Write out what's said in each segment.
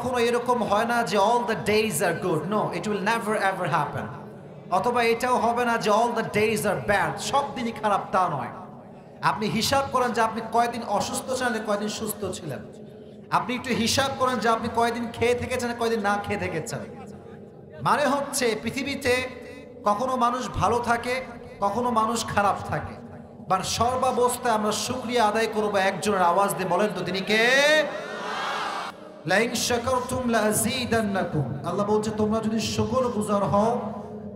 কখনো এরকম হয় না যে all the days are good, no, it will never ever happen. অথবা এটাও হবে না যে all the days are bad, সব দিনই খারাপ, তা নয়। আপনি হিসাব করেন যে আপনি কয়দিন অসুস্থ ছিলেন, কয়দিন সুস্থ ছিলেন। আপনি একটু হিসাব করেন যে আপনি কয়দিন খেয়ে থেকেছেন, কয়দিন না খেয়ে থেকেছেন। মানে হচ্ছে পৃথিবীতে কখনো মানুষ ভালো থাকে, কখনো মানুষ খারাপ থাকে, বাট সর্বাবস্থায় আমরা শুকরিয়া আদায় করবো একজনের আওয়াজ দিয়ে। বলেন তো তিনি কে? লাইন শাকারতুম লাযীদান্নাকুম। আল্লাহ বলছে তোমরা যদি শুকরগুজার হও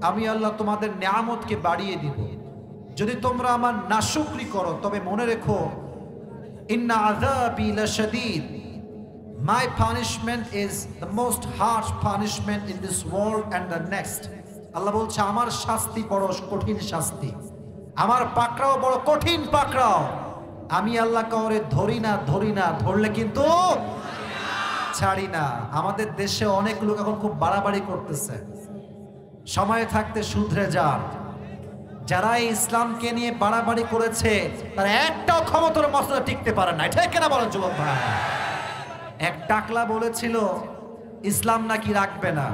আমি আল্লাহ তোমাদের নিয়ামতকে বাড়িয়ে দিব। যদি তোমরা আমার নাশুকরি করো তবে মনে রেখো ইন্না আযাবি লাশাদীদ, my punishment is the most harsh punishment in this world and the next. আল্লাহ বলছে আমার শাস্তি বড় কঠিন শাস্তি, আমার পাকড়াও বড় কঠিন পাকড়াও। আমি আল্লাহ কাউরে ধরি না, ধরলে কিন্তু ছাড়ি না। আমাদের দেশে অনেক লোক এখন খুব বাড়াবাড়ি করতেছে, সময় থাকতে শুধরে যান। যারা ইসলামকে নিয়ে বাড়াবাড়ি করেছে তারা একটাও ক্ষমতার মসনদে টিকতে পারে না, ঠিক কিনা বলেন যুবক ভাই? এক টাকলা বলেছিল ইসলাম নাকি রাখবে না,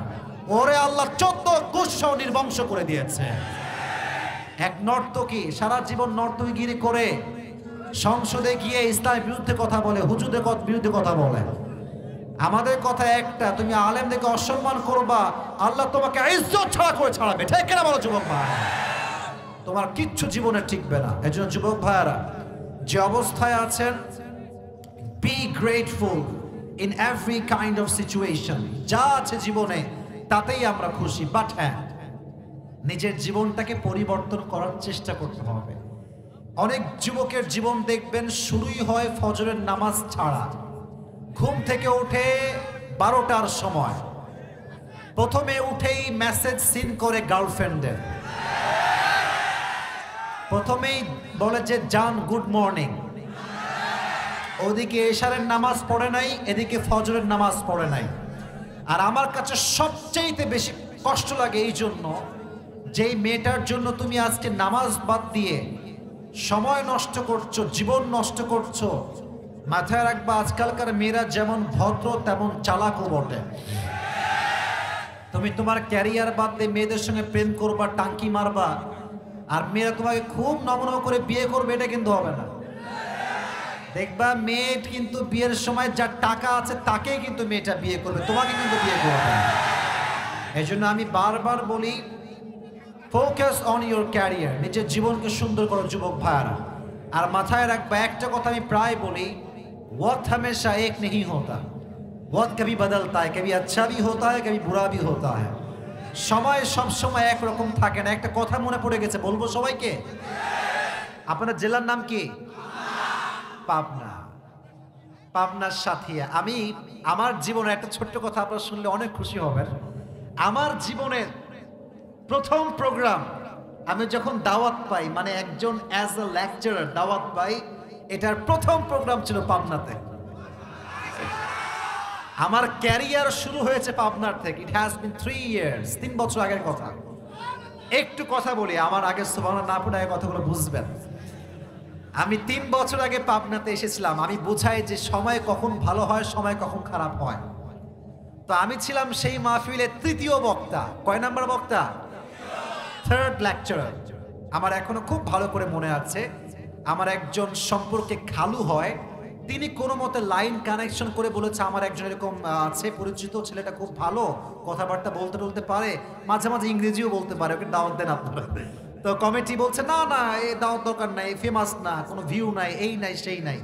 ওরে আল্লাহ 14 গোষ্ঠ নির্বংশ করে দিয়েছে। এক নর্তকী সারা জীবন নর্তকীগিরি করে সংসদে গিয়ে ইসলামের বিরুদ্ধে কথা বলে, হুজুরদের বিরুদ্ধে কথা বলে। আমাদের কথা একটা, তুমি আলেমদেরকে অসম্মান করবা, আল্লাহ তোমাকে ইজ্জত ছাড়া করে ছাড়াবে, ঠিক কিনা বলো যুবক ভাই? তোমার কিচ্ছু জীবনে টিকবে না। এজন্য যুবক ভাইরা যে অবস্থায় আছেন, be grateful in every kind of situation. যা আছে জীবনে তাতেই আমরা খুশি, বাট হ্যাঁ, নিজের জীবনটাকে পরিবর্তন করার চেষ্টা করতে হবে। অনেক যুবকের জীবন দেখবেন শুরুই হয় ফজরের নামাজ ছাড়া। ঘুম থেকে উঠে 12টার সময় প্রথমে উঠেই মেসেজ সিন করে গার্লফ্রেন্ডের, প্রথমেই বলে যে জান গুড মর্নিং। ওদিকে এশারের নামাজ পড়ে নাই, এদিকে ফজরের নামাজ পড়ে নাই। আর আমার কাছে সবচেয়ে বেশি কষ্ট লাগে এই জন্য, যেই মেয়েটার জন্য তুমি আজকে নামাজ বাদ দিয়ে সময় নষ্ট করছো, জীবন নষ্ট করছো, মাথায় রাখবা আজকালকার মেয়েরা যেমন ভদ্র তেমন চালাকও বটে। তুমি তোমার ক্যারিয়ার বাদ দিয়ে মেয়েদের সঙ্গে প্রেম করবা, টাঙ্কি মারবা, আর মেয়েরা তোমাকে খুব নমন করে বিয়ে করবে, এটা কিন্তু হবে না। দেখবা মেয়ে কিন্তু বিয়ের সময় যার টাকা আছে তাকেই কিন্তু মেয়েটা বিয়ে করবে, তোমাকে কিন্তু বিয়ে করবে না। এই জন্য আমি বারবার বলি ফোকাস অন ইউর ক্যারিয়ার, নিজের জীবনকে সুন্দর করো যুবক ভাইয়ারা। আর মাথায় রাখবা একটা কথা আমি প্রায় বলি, वक्त हमेशा एक नहीं होता, वक्त कभी बदलता है, कभी अच्छा भी होता है, कभी बुरा भी होता है। সময় সব সময় একরকম থাকে না। একটা কথা মনে পড়ে গেছে, বলবো সবাইকে? আপনার জেলার নাম কি? পাবনা। পাবনার সাথিয়া। আমি আমার জীবনের একটা ছোট্ট কথা আপনারা শুনলে অনেক খুশি হবেন। আমার জীবনের প্রথম প্রোগ্রাম আমি যখন দাওয়াত পাই, মানে একজন অ্যাজ এ লেকচারার দাওয়াত পাই, এটার প্রথম প্রোগ্রাম ছিল পাবনাতে। আমার ক্যারিয়ার শুরু হয়েছে পাবনার থেকে। ইট হ্যাজ বিন 3 ইয়ার্স, 3 বছর আগের কথা। একটু কথা বলি, আমার আগে সুবহানাল্লাহ না পড়ে কথাগুলো বুঝবেন। আমি 3 বছর আগে পাবনাতে এসেছিলাম। আমি বুঝাই যে সময় কখন ভালো হয়, সময় কখন খারাপ হয়। তো আমি ছিলাম সেই মাহফিলের 3য় বক্তা। কয় নাম্বার বক্তা? 3rd lecturer. আমার এখনো খুব ভালো করে মনে আছে, আমার একজন সম্পর্কে খালু হয়, তিনি কোনো মতে লাইন কানেকশন করে বলেছে আমার একজন এরকম আছে পরিচিত, ছেলেটা খুব ভালো, কথাবার্তা বলতে পারে, মাঝে মাঝে ইংরেজিও বলতে পারে, ওকে দাওয়াত দেন আপনারা। তো কমিটি বলছে না না, এই দাওয়াত দরকার নাই, ফেমাস না, কোনো ভিউ নাই, এই নাই সেই নাই।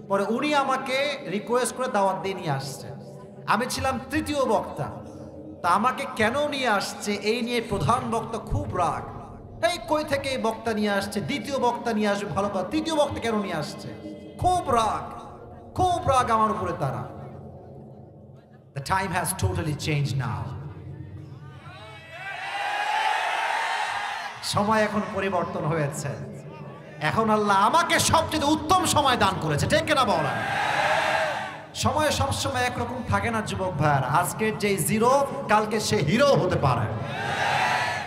পরে উনি আমাকে রিকোয়েস্ট করে দাওয়াত দিয়ে নিয়ে আসছে। আমি ছিলাম 3য় বক্তা। তা আমাকে কেন নিয়ে আসছে এই নিয়ে প্রধান বক্তা খুব রাগ, এই কই থেকে এই বক্তা নিয়ে আসছে, 2য় বক্তা নিয়ে আসবে ভালো কথা, 3য় বক্তা কেন নিয়ে আসছে, খুব রাগ আমার উপরে তারা। The time has totally changed now. সময় এখন পরিবর্তন হয়েছে। এখন আল্লাহ আমাকে সবচেয়ে উত্তম সময় দান করেছে, ঠিক কিনা বলা? সময় সবসময় একরকম থাকে না যুবক ভাইয়ার। আজকের যে জিরো কালকে সে হিরো হতে পারে,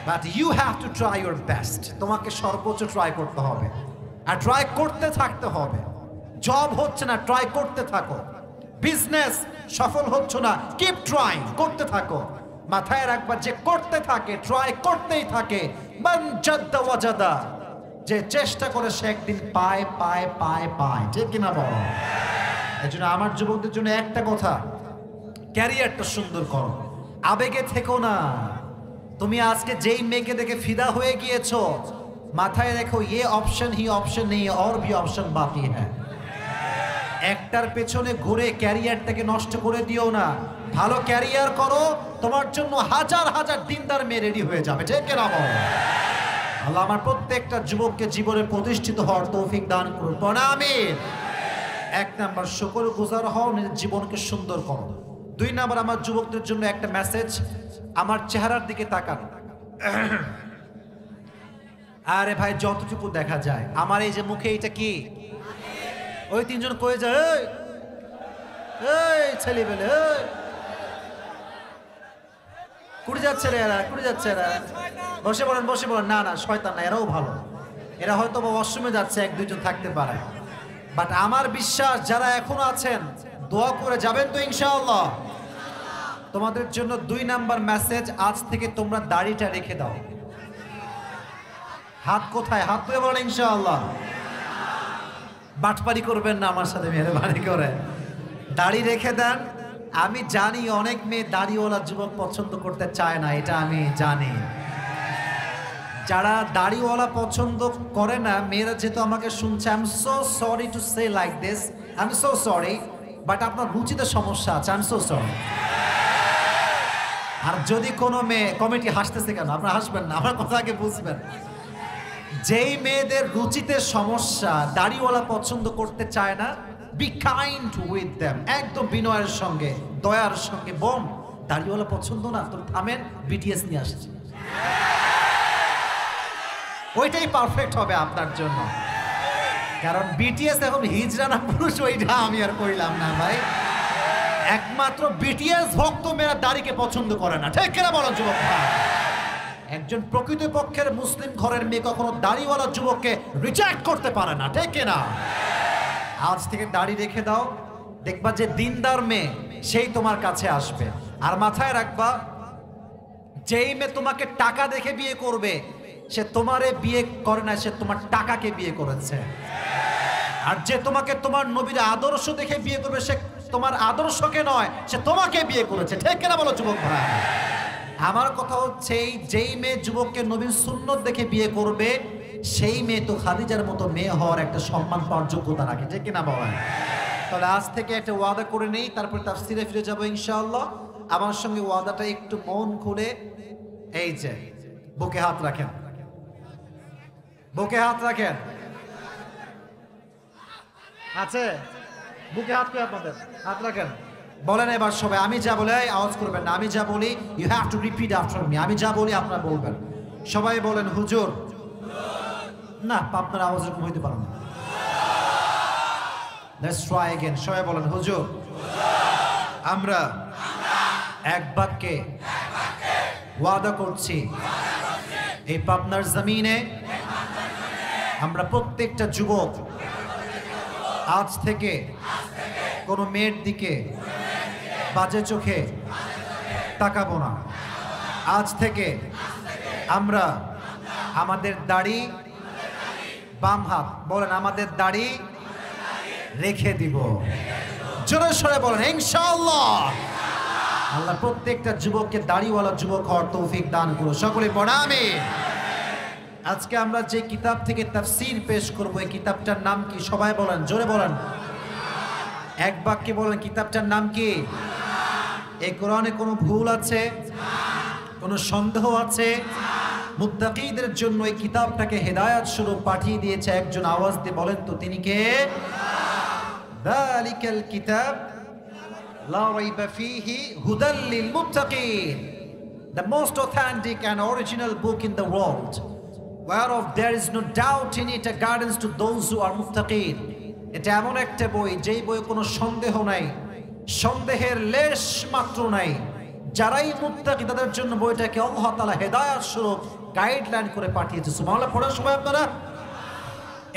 but you have to try your best. তোমাকে সর্বোচ্চ ট্রাই করতে হবে, আর ট্রাই করতে থাকতে হবে। জব হচ্ছে না, ট্রাই করতে থাকো। বিজনেস সফল হচ্ছ না, কিপ ট্রাইং, করতে থাকো। মাথায় রাখবা যে করতে থাকে, ট্রাই করতেই থাকে। মান জাদ্দা ওয়াজাদা, যে চেষ্টা করে সে একদিন পায় পায় পায় পায়, ঠিক কিনা বলো? এই জন্য আমার যুবকদের জন্য একটা কথা, ক্যারিয়ারটা সুন্দর করো, আবেগে থেকো না। তুমি আজকে যেই মেয়েকে দেখে ফিদা হয়ে গিয়েছো, মাথায় রেখো ये ऑप्शन ही ऑप्शन नहीं है और भी ऑप्शन बाकी है। একটার পেছনে ঘুরে ক্যারিয়ারটাকে নষ্ট করে দিও না। ভালো ক্যারিয়ার করো, তোমার জন্য হাজার হাজার দিনদার মেয়ে রেডি হয়ে যাবে, ঠিক কিনা বলো? আল্লাহ আমার প্রত্যেকটা যুবককে জীবনে প্রতিষ্ঠিত হওয়ার তৌফিক দান করুন, আমিন। এক নাম্বার শুকরগুজার হও, নিজের জীবনকে সুন্দর করো। দুই নাম্বার আমার যুবকদের জন্য একটা মেসেজ, আমার চেহারার দিকে তাকান। আরে ভাই যতটুকু দেখা যায়, আমার এই যে মুখে এটা কি, ওই তিনজন কয়ে যায় এই ছেলে বেলে কুড়ি যাচ্ছে রে, এরা কুড়ি যাচ্ছে, এরা বসে পড়েন বসে পড়েন। না না, শয়তান না, এরাও ভালো। এরা হয়তো ওয়াশরুমে যাচ্ছে, এক দুইজন থাকতে পারে, বাট আমার বিশ্বাস যারা এখনো আছেন দোয়া করে যাবেন তো ইনশাআল্লাহ। তোমাদের জন্য দুই নাম্বার মেসেজ, আজ থেকে তোমরা দাড়িটা রেখে দাও। হাত কোথায়? হাত তুলে বলেন ইনশাআল্লাহ। বাটপারি করবেন না আমার সাথে, মেহরবানি করে দাড়ি রেখে দেন। আমি জানি অনেক মেয়ে দাড়িওয়ালা যুবক পছন্দ করতে চায় না, এটা আমি জানি। যারা দাড়িওয়ালা পছন্দ করে না, মেয়েরা যেহেতু আমাকে শুনছে, I am so sorry to say like this, I am so sorry, but আপনার রুচিতে সমস্যা আছে, আই এম সো সরি। আর যদি কোনো মেয়ে, কমিটি হাসতেছে কেন? আপনারা হাসবেন না, আমার কথা আগে বুঝবেন। যেই মেয়েদের রুচিতে সমস্যা, দাড়িওয়ালা পছন্দ করতে চায় না, বি কাইন্ড উইথ দেম, একদম বিনয়ের সঙ্গে দয়ার সঙ্গে। বোন, দাড়িওয়ালা পছন্দ না, তো থামেন, বিটিএস নিয়ে আসছে, ওইটাই পারফেক্ট হবে আপনার জন্য। কারণ বিটিএস এখন হিজড়া না পুরুষ, ওইটা আমি আর কইলাম না ভাই। একমাত্র বিটিএস ভক্ত মেয়েরা দাড়িকে পছন্দ করে না, ঠিক কিনা বলো যুবক ভাই? একজন প্রকৃতপক্ষের মুসলিম ঘরের মেয়ে কখনো দাড়িওয়ালা যুবককে রিজেক্ট করতে পারে না, ঠিক কিনা? আজ থেকে দাড়ি রেখে দাও, দেখবা যে দিনদার মেয়ে সেই তোমার কাছে আসবে। আর মাথায় রাখবা, যেই মেয়ে তোমাকে টাকা দেখে বিয়ে করবে, সে তোমারে বিয়ে করে না, সে তোমার টাকাকে বিয়ে করেছে। আর যে তোমাকে তোমার নবীর আদর্শ দেখে বিয়ে করবে, সে তোমার আদর্শকে নয়, সে তোমাকে বিয়ে করেছে, ঠিক কিনা বলো যুবক ভাই? আমার কথা হচ্ছে, যেই মেয়ে যুবককে নবীর সুন্নত দেখে বিয়ে করবে, সেই মেয়ে তো খাদিজার মতো মেয়ে হওয়ার একটা সম্মান পাওয়ার যোগ্যতা রাখে, ঠিক কিনা বলেন? তাহলে আজ থেকে একটা ওয়াদা করে নেই, তারপর তাফসিরে ফিরে যাবো ইনশাআল্লাহ। আমার সঙ্গে ওয়াদাটা একটু মন খুলে, এই যে বুকে হাত রাখেন, বুকে হাত রাখেন, আছে বুকে হাত, করে আপনাদের হাত রাখেন। বলেন এবার সবাই, আমি যা বলে আওয়াজ করবেন না, আমি যা বলি you have to repeat after me. আমি যা বলি আপনারা বলবেন। সবাই বলেন হুজুর। না, আপনার আওয়াজ এরকম হইতে পারে না। Let's try again. সবাই বলেন হুজুর। আমরা এক বাক্যে ওয়াদা করছি, এই পাবনার জমিনে আমরা প্রত্যেকটা যুবক আজ থেকে কোনো মেয়ের দিকে বাজে চোখে তাকাবো না। আজ থেকে আমরা আমাদের দাড়ি, বাম হাত বলেন, আমাদের দাড়ি রেখে দিব। জোরে সরে বলেন ইনশাআল্লাহ। আল্লাহ প্রত্যেকটা যুবককে দাড়িওয়ালা যুবক হওয়ার তৌফিক দান করুন, সকলে পড়া আমিন। আজকে আমরা যে কিতাব থেকে তাফসীর পেশ করব, এই কিতাবটার নাম কি? সবাই বলেন, জোরে বলেন, এক বাক্যে বলেন, কিতাবটার নাম কি? এই কোরআনে কোনো ভুল আছে? কোনো সন্দেহ আছে? মুত্তাকিদের জন্য এই কিতাবটাকে হেদায়েত স্বরূপ পাঠিয়ে দিয়েছে একজন। আওয়াজ দিয়ে বলেন তো তিনি কে? যালিকাল কিতাব লা রাইবা ফীহি হুদাল লিল মুত্তাকিন, the most authentic and original book in the world, whereof there is no doubt in it, a guidance to those who are muttaqin. এটা এমন একটা বই, যেই বইয়ে কোনো সন্দেহ নাই, সন্দেহের লেশ মাত্র নাই। যারাই মুত্তাকি তাদের জন্য বইটাকে আল্লাহ তাআলা হেদায়েত স্বরূপ গাইডলাইন করে পাঠিয়েছে। সুবহানাল্লাহ পড়ার সময় আপনারা।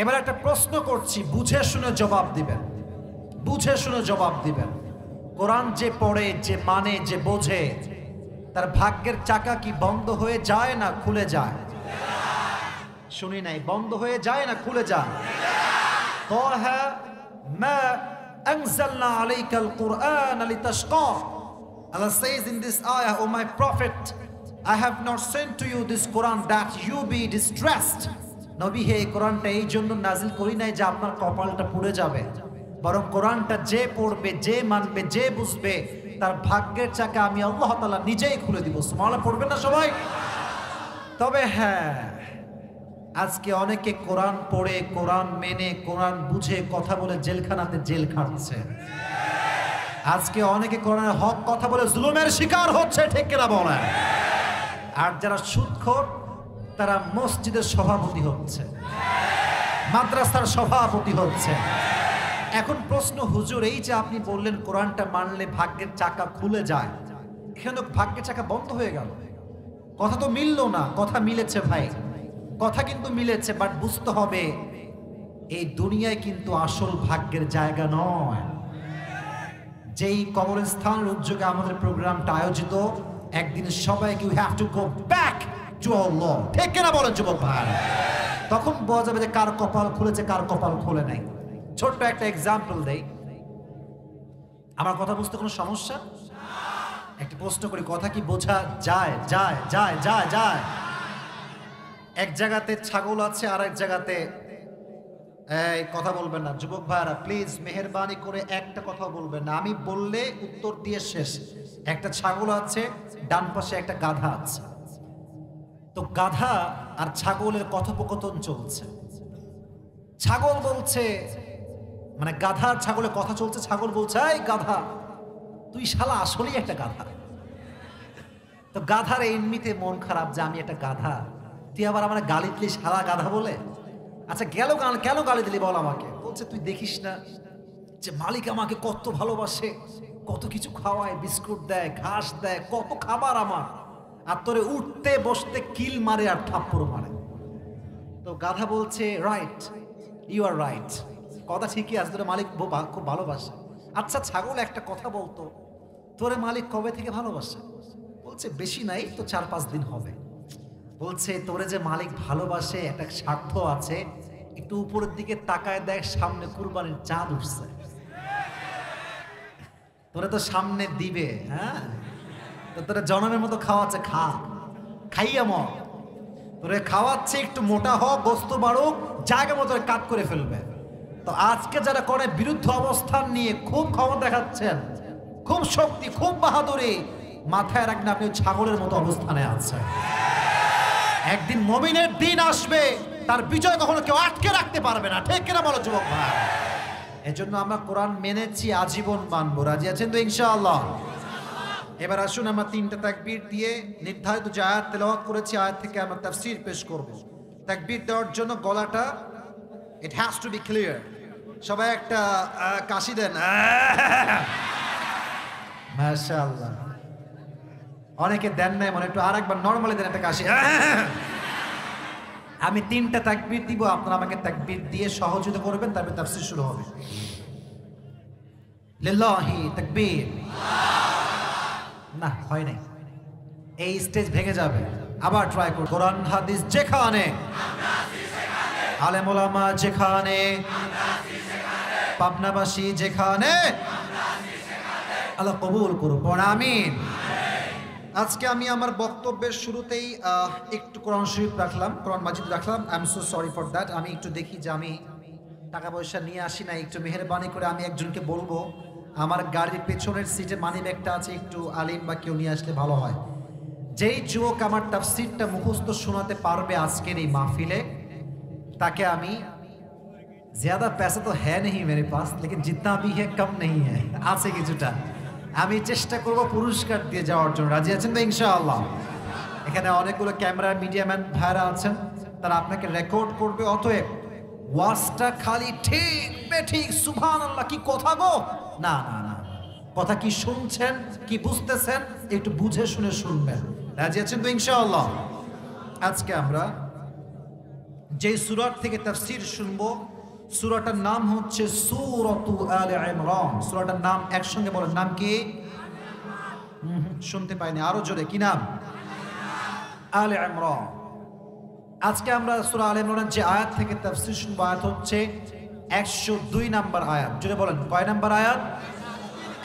এবার একটা প্রশ্ন করছি, বুঝে শুনে জবাব দিবেন, বুঝে শুনে জবাব দিবেন। কোরআন যে পড়ে, যে মানে, যে বোঝে, তার ভাগ্যের চাকা কি বন্ধ হয়ে যায় না খুলে যায়? শুনি নাই, বন্ধ হয়ে যায় না খুলে যায়? তাহা মা আনজালনা আলাইকাল কুরআন লিতাশকা। Allah says in this ayah, O my prophet, I have not sent to you this Quran that you be distressed. নবী হে, এই কোরআনটা এই জন্য নাজিল করি নাই যে আপনার কপালটা পুড়ে যাবে, বরং কোরআনটা যে পড়বে, যে মানবে, যে বুঝবে, তার ভাগ্যের চাকা আমি আল্লাহ তাআলা নিজেই খুলে দিব। সুবহানাল্লাহ পড়বেন না সবাই? তবে হ্যাঁ, আজকে অনেকে কোরআন পড়ে, কোরআন মেনে, কোরআন বুঝে কথা বলে জেলখানাতে জেল খাটছে। আজকে অনেকে কোরআনের হক কথা বলে জুলুমের শিকার হচ্ছে, ঠিক কিনা বলেন? আর যারা সুদখোর তারা মসজিদের সভাপতি হচ্ছে, মাদ্রাসার সভাপতি হচ্ছে। এখন প্রশ্ন, হুজুর এই যে আপনি বললেন কোরআনটা মানলে ভাগ্যের চাকা খুলে যায়, এখানে ভাগ্যের চাকা বন্ধ হয়ে গেল, কথা তো মিললো না। কথা মিলেছে ভাই, কথা কিন্তু মিলেছে, বাট বুঝতে হবে এই দুনিয়ায় কিন্তু আসল ভাগ্যের জায়গা নয়। যেই কবরস্থানের উদ্যোগে আমাদের প্রোগ্রামটা আয়োজিত, একদিন সবাইকে we have to go back to Allah, ঠিক কিনা বলেন যুবক ভাই? তখন বোঝা যাবে যে কার কপাল খুলেছে, কার কপাল খুলে নাই। ছোট্ট একটা এক্সাম্পল দেই, আমার কথা বুঝতে কোনো সমস্যা? একটা প্রশ্ন করি, কথা কি বোঝা যায়? যায় যায় যায় যায় এক জায়গাতে ছাগল আছে, আর এক জায়গাতে, এই কথা বলবেন না যুবক ভাইরা, প্লিজ মেহেরবানি করে একটা কথা বলবেন না, আমি বললে উত্তর দিয়ে শেষ। একটা ছাগল আছে, ডান পাশে একটা গাধা আছে। তো গাধা আর ছাগলের কথোপকথন চলছে। ছাগল বলছে, মানে গাধা আর ছাগলের কথা চলছে, ছাগল বলছে, এই গাধা, তুই শালা আসলেই একটা গাধা। তো গাধার এমনিতে মন খারাপ যে আমি একটা গাধা, তুই আবার আমার গালি দিলি শালা গাধা বলে। আচ্ছা কেন গালি দিলি বল আমাকে? বলছে, তুই দেখিস না যে মালিক আমাকে কত ভালোবাসে, কত কিছু খাওয়ায়, বিস্কুট দেয়, ঘাস দেয়, কত খাবার আমার, আর তোরে উঠতে বসতে কিল মারে আর থাপ্পড় মারে। তো গাধা বলছে, রাইট, ইউ আর রাইট, কথা ঠিকই আছে, তোরে মালিক খুব ভালোবাসে। আচ্ছা ছাগল, একটা কথা বলতো, তোরে মালিক কবে থেকে ভালোবাসে? বলছে, বেশি নাই তো 4-5 দিন হবে। বলছে, তোরে যে মালিক ভালোবাসে একটা স্বার্থ আছে, একটু উপরের দিকে তাকায় দেখ, সামনে কুরবানির চাঁদ উঠছে, তোরে তো সামনে দিবে। হ্যাঁ, তো তোরে জনমের মতো খাওয়াচ্ছে, খাইয়া মর, তোরে খাওয়াচ্ছে, একটু মোটা হোক, গোস্ত বাড়ুক, জায়গা মতো কাট করে ফেলবে। তো আজকে যারা করে বিরুদ্ধ অবস্থান নিয়ে খুব ক্ষমতা দেখাচ্ছেন, খুব শক্তি, খুব বাহাদুরি, মাথায় রাখবেন আপনি ছাগলের মতো অবস্থানে আছেন। একদিন মুমিনের দিন আসবে, তার বিজয় কখনো কেউ আটকে রাখতে পারবে না, ঠিক কিনা বলো যুবক ভাই? এজন্য আমরা কোরআন মেনেছি, আজীবন মানবো। রাজি আছেন তো ইনশাআল্লাহ? এবার আসুন আমরা 3টা তাকবীর দিয়ে নির্ধারিত যে আয়াত তেলাওয়াত করেছি, আয়াত থেকে আমরা তাফসীর পেশ করব। তাকবীর দেওয়ার জন্য গলাটা, it has to be clear. সবাই একটা কাশি দেন, মাশাআল্লাহ। অনেকে দেন নাই, মনে একটু আরেকবার নরমালি দেন একটা কাশি। আমি 3টা তাকবীর দিব, আপনারা আমাকে তাকবীর দিয়ে সহযোগিতা করবেন, তারপর তাফসীর শুরু হবে। লিল্লাহি তাকবীর। না হয় নাই, এই স্টেজ ভেঙে যাবে, আবার ট্রাই করুন। কোরআন হাদিস যেখানে, আলেম ওলামা যেখানে, পাবনাবাসী যেখানে, আল্লাহ কবুল করুন, আমিন। আজকে আমি আমার বক্তব্যের শুরুতেই একটু কোরআন শরীফ রাখলাম, কোরআন মাজিদ রাখলাম। I am so sorry for that. আমি একটু দেখি যে আমি টাকা পয়সা নিয়ে আসি না, একটু মেহেরবানি করে আমি একজনকে বলবো আমার গাড়ির পেছনের সিটে মানি ব্যাগটা আছে, একটু আলিম বা কেউ নিয়ে আসলে ভালো হয়। যেই যুবক আমার তাফসীরটা মুখস্থ শোনাতে পারবে আজকের এই মাহফিলে, ताकि আমি ज़्यादा पैसा तो है नहीं मेरे पास, लेकिन जितना भी है कम नहीं है, আছে কিছুটা, আমি চেষ্টা করব পুরস্কার দিয়ে যাওয়ার জন্য। রাজি আছেন তো ইনশাআল্লাহ? এখানে অনেকগুলো ক্যামেরা মিডিয়াম্যান ভাইরা আছেন, তারা আপনাকে রেকর্ড করবে। অতএব ওয়াজটা খালি ঠিক বেঠিক সুবহানাল্লাহ কি কথা গো, না না না, কথা কি শুনছেন, কি বুঝতেছেন, একটু বুঝে শুনে শুনবেন। রাজি আছেন তো ইনশাআল্লাহ? আজকে আমরা যে সূরা থেকে তাফসীর শুনবো সূরাটার নাম হচ্ছে সূরাতু আলে ইমরান। সূরাটার নাম একসঙ্গে বলেন, নাম কি? শুনতে পাইনি, আরো জোরে, কি নাম? আলে ইমরান। আজকে আমরা সূরা আলে ইমরানের যে আয়াত থেকে তাফসীর শুনবো, আয়াত হচ্ছে 102 নাম্বার আয়াত। জোরে বলেন, কয় নাম্বার আয়াত?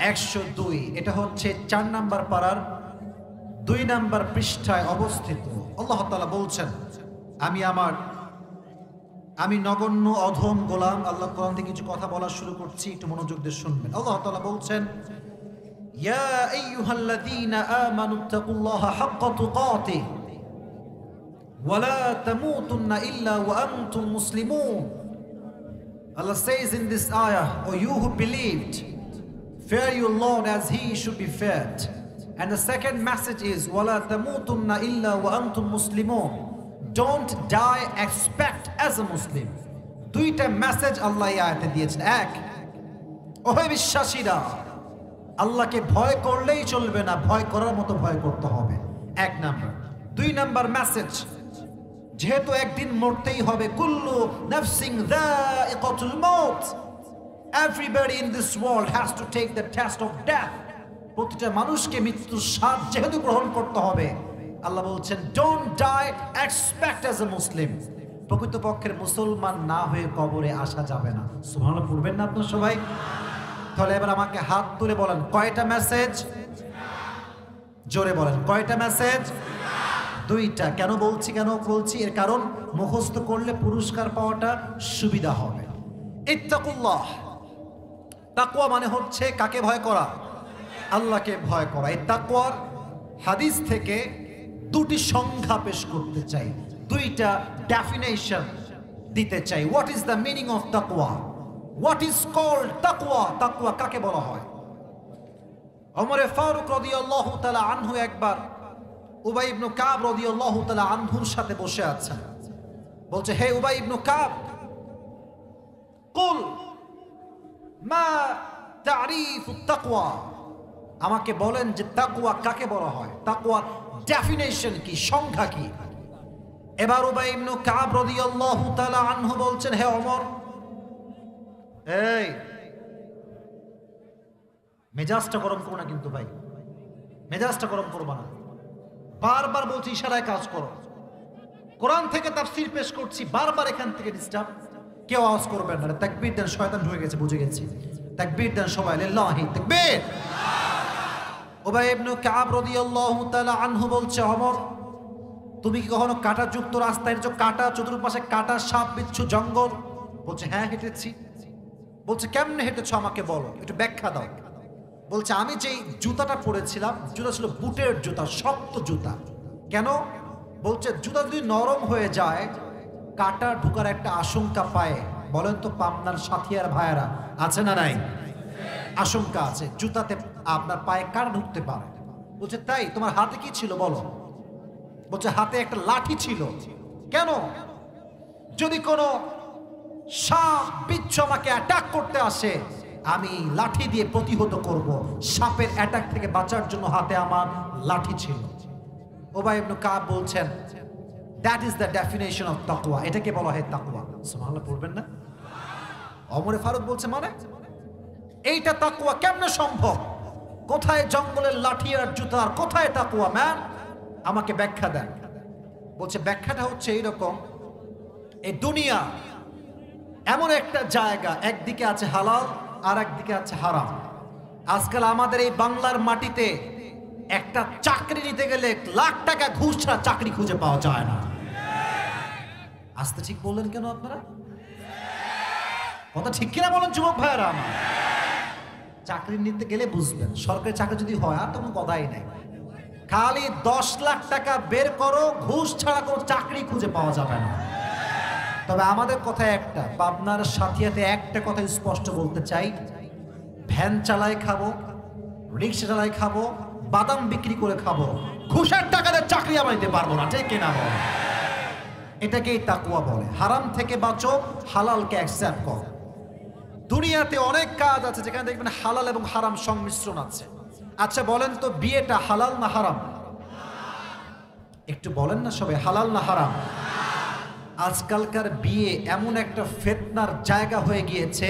102। এটা হচ্ছে 4 নাম্বার পারার 2 নাম্বার পৃষ্ঠায় অবস্থিত। আল্লাহ তাআলা বলছেন, আমি নগণ্য অধম গোলাম। আল্লাহ কোরআন থেকে কিছু কথা বলা শুরু করছি, একটু মনোযোগ দিয়ে শুনবেন। আল্লাহ তাআলা বলছেন, ইয়া আইয়ুহাল্লাযীনা আমানুত্তাকুল্লাহা হাক্কা তুকাতিহি ওয়া লা তামুতুন্না ইল্লা ওয়া আনতুম মুসলিমুন। Allah says in this ayah, O you who believed, fear your Lord as he should be feared. And the second message is, wa la tamutunna illa wa antum muslimun. Don't die except as a Muslim. দুইটা message আল্লাহ এই আয়াতে দিয়েছেন। এক, ওহে বিশ্বাসীরা, আল্লাহকে ভয় করলেই চলবে না, ভয় করার মতো ভয় করতে হবে, এক নাম্বার। 2 নাম্বার মেসেজ, যেহেতু একদিন মরতেই হবে, কুল্লু নাফসিন যায়িকাতুল মাউত, everybody in this world has to take the test of death. প্রতিটা মানুষকে মৃত্যুর স্বাদ যেহেতু গ্রহণ করতে হবে, আল্লাহ বলছেন don't die expect as a Muslim. প্রকৃতপক্ষের মুসলমান না হয়ে কবরে আসা যাবে না। সুবহানাল্লাহ পড়বেন না আপনারা সবাই? তাহলে এবার আমাকে হাত তুলে বলেন, কয়টা মেসেজ? জোরে বলেন, কয়টা মেসেজ? 2টা। কেন বলছি? এর কারণ মুখস্থ করলে পুরস্কার পাওয়াটা সুবিধা হবে। ইত্তাকুল্লাহ, তাকওয়া মানে হচ্ছে কাকে ভয় করা? আল্লাহকে ভয় করা। এই তাকওয়ার হাদিস থেকে 2টি সংজ্ঞা পেশ করতে চাই, 2টা ডেফিনেশন দিতে চাই। What is the meaning of তাকওয়া? হোয়াট ইজ কল্ড তাকওয়া? তাকওয়া কাকে বলা হয়? ওমর ফারুক রাদিয়াল্লাহু তাআলা আনহু একবার উবাই ইবনে কাব রাদিয়াল্লাহু তাআলা আনহুর সাথে বসে আছেন। বলছে, হে উবাই ইবনে কাব, কুল মা তারিফুত তাকওয়া, আমাকে বলেন যে তাকওয়া কাকে বলা হয়, তাকওয়ার ডেফিনেশন কি, সংজ্ঞা কি? এবার উবাই ইবনে কাব রাদিয়াল্লাহু তাআলা আনহু বলছেন, হে ওমর, এই মেজাজটা গরম করো না কিন্তু ভাই, মেজাজটা গরম করবা না। বারবার বলছি ইশারায় কাজ করো। কোরআন থেকে তাফসীর পেশ করছি, বারবার এখান থেকে ডিস্টার্ব। কেউ আওয়াজ করবেন না। তাকবীর দেন, শয়তান ঢুকে গেছে, বুঝে গেছি। তাকবীর দেন সবাই, লিল্লাহি তাকবীর। উবাই ইবনে কাব রাদিয়াল্লাহু তাআলা আনহু বলছে, ওমর, তুমি কি কখনো কাঁটাযুক্ত রাস্তায় হেঁটেছো? কাঁটা, চতুর্পাশে কাঁটা, সাপ বিচ্ছু, জঙ্গল? বলছে, হ্যাঁ হেঁটেছি। বলছে, কেমনে হেঁটেছো আমাকে বলো, একটু ব্যাখ্যা দাও। বলছে, আমি যেই জুতাটা পরেছিলাম, জুতা ছিল বুটের জুতা, শক্ত জুতা। কেন? বলছে, জুতা যদি নরম হয়ে যায়, কাঁটা ঢুকার একটা আশঙ্কা পায়। বলেন তো পাবনার সাথিয়ার ভাইয়েরা আছে না নাই? আশঙ্কা আছে, জুতাতে আপনার পায়ে কাঁটা ঢুকতে পারে। বলছে, তাই? তোমার হাতে কি ছিল বলো? বলছে, হাতে একটা লাঠি ছিল। কেন? যদি কোনো সাপ বিচ্ছু আমাকে অ্যাটাক করতে আসে, আমি লাঠি দিয়ে প্রতিহত করব। সাপের অ্যাটাক থেকে বাঁচার জন্য হাতে আমার লাঠি ছিল। উবাই ইবনে কাব বলছেন, that is the definition of তাকওয়া। এটাকে বলা হয় তাকওয়া। সুবহানাল্লাহ পড়বেন না? ওমর ফারুক বলছে, মানে এইটা তাকওয়া কেমনে সম্ভব? কোথায় জঙ্গলের লাঠি আর জুতা, আর কোথায় তাকওয়া? ম্যান, আমাকে ব্যাখ্যা দেন। বলছে, ব্যাখ্যাটা হচ্ছে এইরকম, এই দুনিয়া এমন একটা জায়গা, একদিকে আছে হালাল আর একদিকে আছে হারাম। আজকাল আমাদের এই বাংলার মাটিতে একটা চাকরি নিতে গেলে লাখ টাকা ঘুষ ছাড়া চাকরি খুঁজে পাওয়া যায় না। আস্তে ঠিক বললেন কেন আপনারা? কথা ঠিক কিনা বলেন যুবক ভাইয়েরা আমার? চাকরি নিতে গেলে বুঝবেন, সরকারি চাকরি যদি হয় আর তখন কথাই নাই। খালি 10 লাখ টাকা বের করো, ঘুষ ছাড়া কোনো চাকরি খুঁজে পাওয়া যাবে না। তবে আমাদের কথা একটা, পাবনার সাথিয়াতে একটা কথা স্পষ্ট বলতে চাই, ভ্যান চালাই খাবো, রিক্সা চালাই খাবো, বাদাম বিক্রি করে খাবো, ঘুষের টাকাতে চাকরি আমরা নিতে পারবো না। ঠিক কিনা বল? এটাকেই তাকওয়া বলে। হারাম থেকে বাঁচো, হালালকে অ্যাকসেপ্ট করো। দুনিয়াতে অনেক কাজ আছে যেখানে দেখবেন হালাল এবং হারাম সংমিশ্রণ আছে। আচ্ছা বলেন তো, বিয়েটা হালাল না হারাম? একটু বলেন না সবাই, হালাল না হারাম? আজকালকার বিয়ে এমন একটা ফিতনার জায়গা হয়ে গিয়েছে,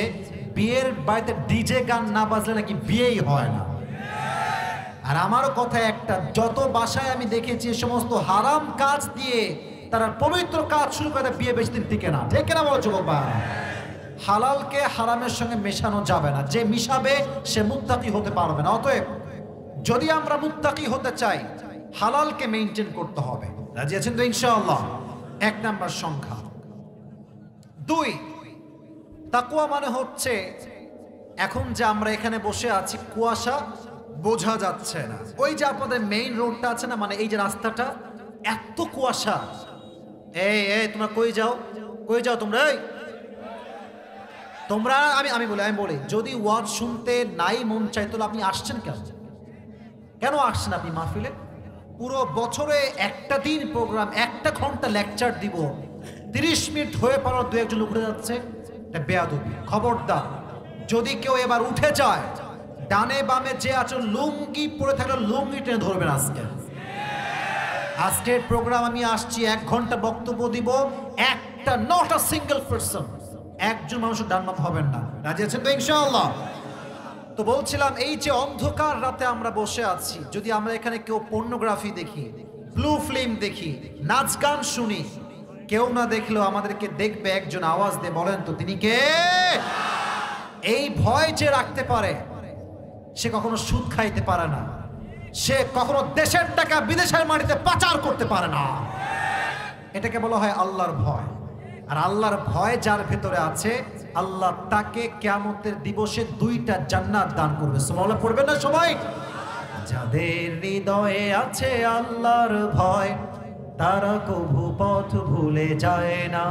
বিয়ের বাড়িতে ডিজে গান না বাজলে নাকি বিয়েই হয় না। আর আমারও কথা একটা, যত বাসায় আমি দেখেছি সমস্ত হারাম কাজ দিয়ে তারা পবিত্র কাজ শুরু করে, বিয়ে বেশি দিন টিকে না। ঠিক না বলো যুবক ভাই? হালালকে হারামের সঙ্গে মেশানো যাবে না, যে মিশাবে সে মুত্তাকি হতে পারবে না। অতএব যদি আমরা মুত্তাকি হতে চাই, হালালকে মেইনটেইন করতে হবে। রাজি আছেন তো ইনশাআল্লাহ? এক নাম্বার সংখ্যা। 2, তাকওয়া মানে হচ্ছে, এখন যে আমরা এখানে বসে আছি কুয়াশা বোঝা যাচ্ছে না, ওই যে আপনাদের মেইন রোডটা আছে না, মানে এই যে রাস্তাটা, এত কুয়াশা। এই তোমরা কই যাও, কই যাও তোমরা? এই তোমরা, আমি বলি যদি ওয়াজ শুনতে নাই মন চাইতো, আপনি আসছেন কেন? কেন আসছেন আপনি মাহফিলে? পুরো বছরে একটা দিন প্রোগ্রাম, 1 ঘন্টা লেকচার দিব, 30 মিনিট হয়ে পড়ার 2-1 জন উঠে যাচ্ছে, এটা বেয়াদবি। খবরদার, যদি কেউ এবার উঠে যায়, ডানে বামে যে আছে লুঙ্গি পরে থাকলে লুঙ্গি টেনে ধরবেন। আজকের প্রোগ্রাম আমি আসছি, 1 ঘন্টা বক্তব্য দিব, একটা নট আ সিঙ্গেল পারসন, একজন মানুষের ডান বাম হবেন না। রাজি আছেন তো ইনশাআল্লাহ? তো বলছিলাম, এই যে অন্ধকার রাতে আমরা বসে আছি, যদি আমরা এখানে কেউ পর্নোগ্রাফি দেখি, ব্লু ফিল্ম দেখি, নাচ গান শুনি, কেউ না দেখলেও আমাদেরকে দেখবে একজন, আওয়াজ দিয়ে বলেন তো তিনি কে? এই ভয় যে রাখতে পারে, সে কখনো সুদ খাইতে পারে না, সে কখনো দেশের টাকা বিদেশের মাটিতে পাচার করতে পারে না। এটাকে বলা হয় আল্লাহর ভয়। আর আল্লাহর ভয় যার ভেতরে আছে, আল্লাহ তাকে কিয়ামতের দিবসে 2টা জান্নাত দান করবে। সুবহানাল্লাহ পড়বেন না সবাই? যাদের হৃদয়ে আছে আল্লাহর ভয়, তারা কভু পথ ভুলে যায় না।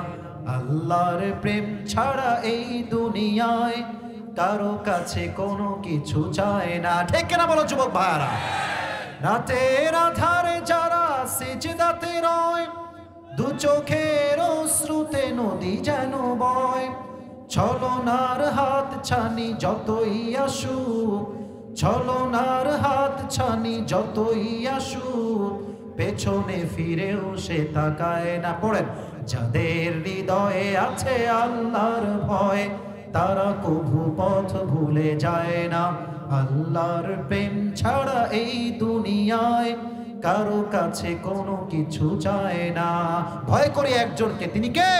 আল্লাহর প্রেম ছাড়া এই দুনিয়ায় কারো কাছে কোনো কিছু চায় না। ঠিক কিনা বলো যুবক ভাইরা? রাতের আধারে যারা সিজদাতে রয়, 2 চোখের অশ্রুতে নদী যেন বয়। ছলনার হাত ছানি যতই আসুক, ছলনার হাত ছানি যতই আসুক, পেছনে ফিরেও সে তাকায় না। পড়েন, যাদের হৃদয়ে আছে আল্লাহর ভয়, তারা কভু পথ ভুলে যায় না। আল্লাহর প্রেম ছাড়া এই দুনিয়ায় কারো কাছে কোনো কিছু চায় না। ভয় করি একজনকে, তিনি কে?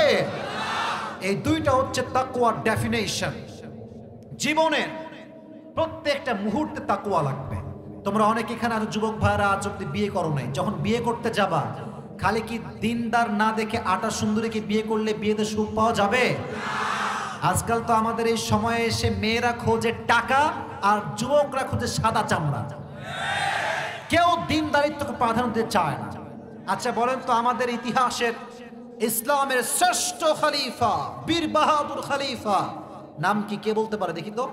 এই 2টা হচ্ছে তাকওয়ার ডেফিনেশন। জীবনের প্রত্যেকটা মুহূর্তে তাকওয়া লাগবে। তোমরা অনেক এখানে আছো যুবক ভাইরা, আজ অব্দি বিয়ে করো নাই, যখন বিয়ে করতে যাবা, খালি কি দিনদার না দেখে আটা সুন্দরীকে বিয়ে করলে বিয়েতে সুখ পাওয়া যাবে? আজকাল তো আমাদের এই সময়ে এসে মেয়েরা খোঁজে টাকা, আর যুবকরা খোঁজে সাদা চামড়া। কেউ দিনদারিত্বকে প্রাধান্য দিতে চায় না। আচ্ছা বলেন তো, আমাদের ইতিহাসের ইসলামের শ্রেষ্ঠ খলিফা, বীর বাহাদুর খলিফা নাম কি? কে বলতে পারে দেখি তো?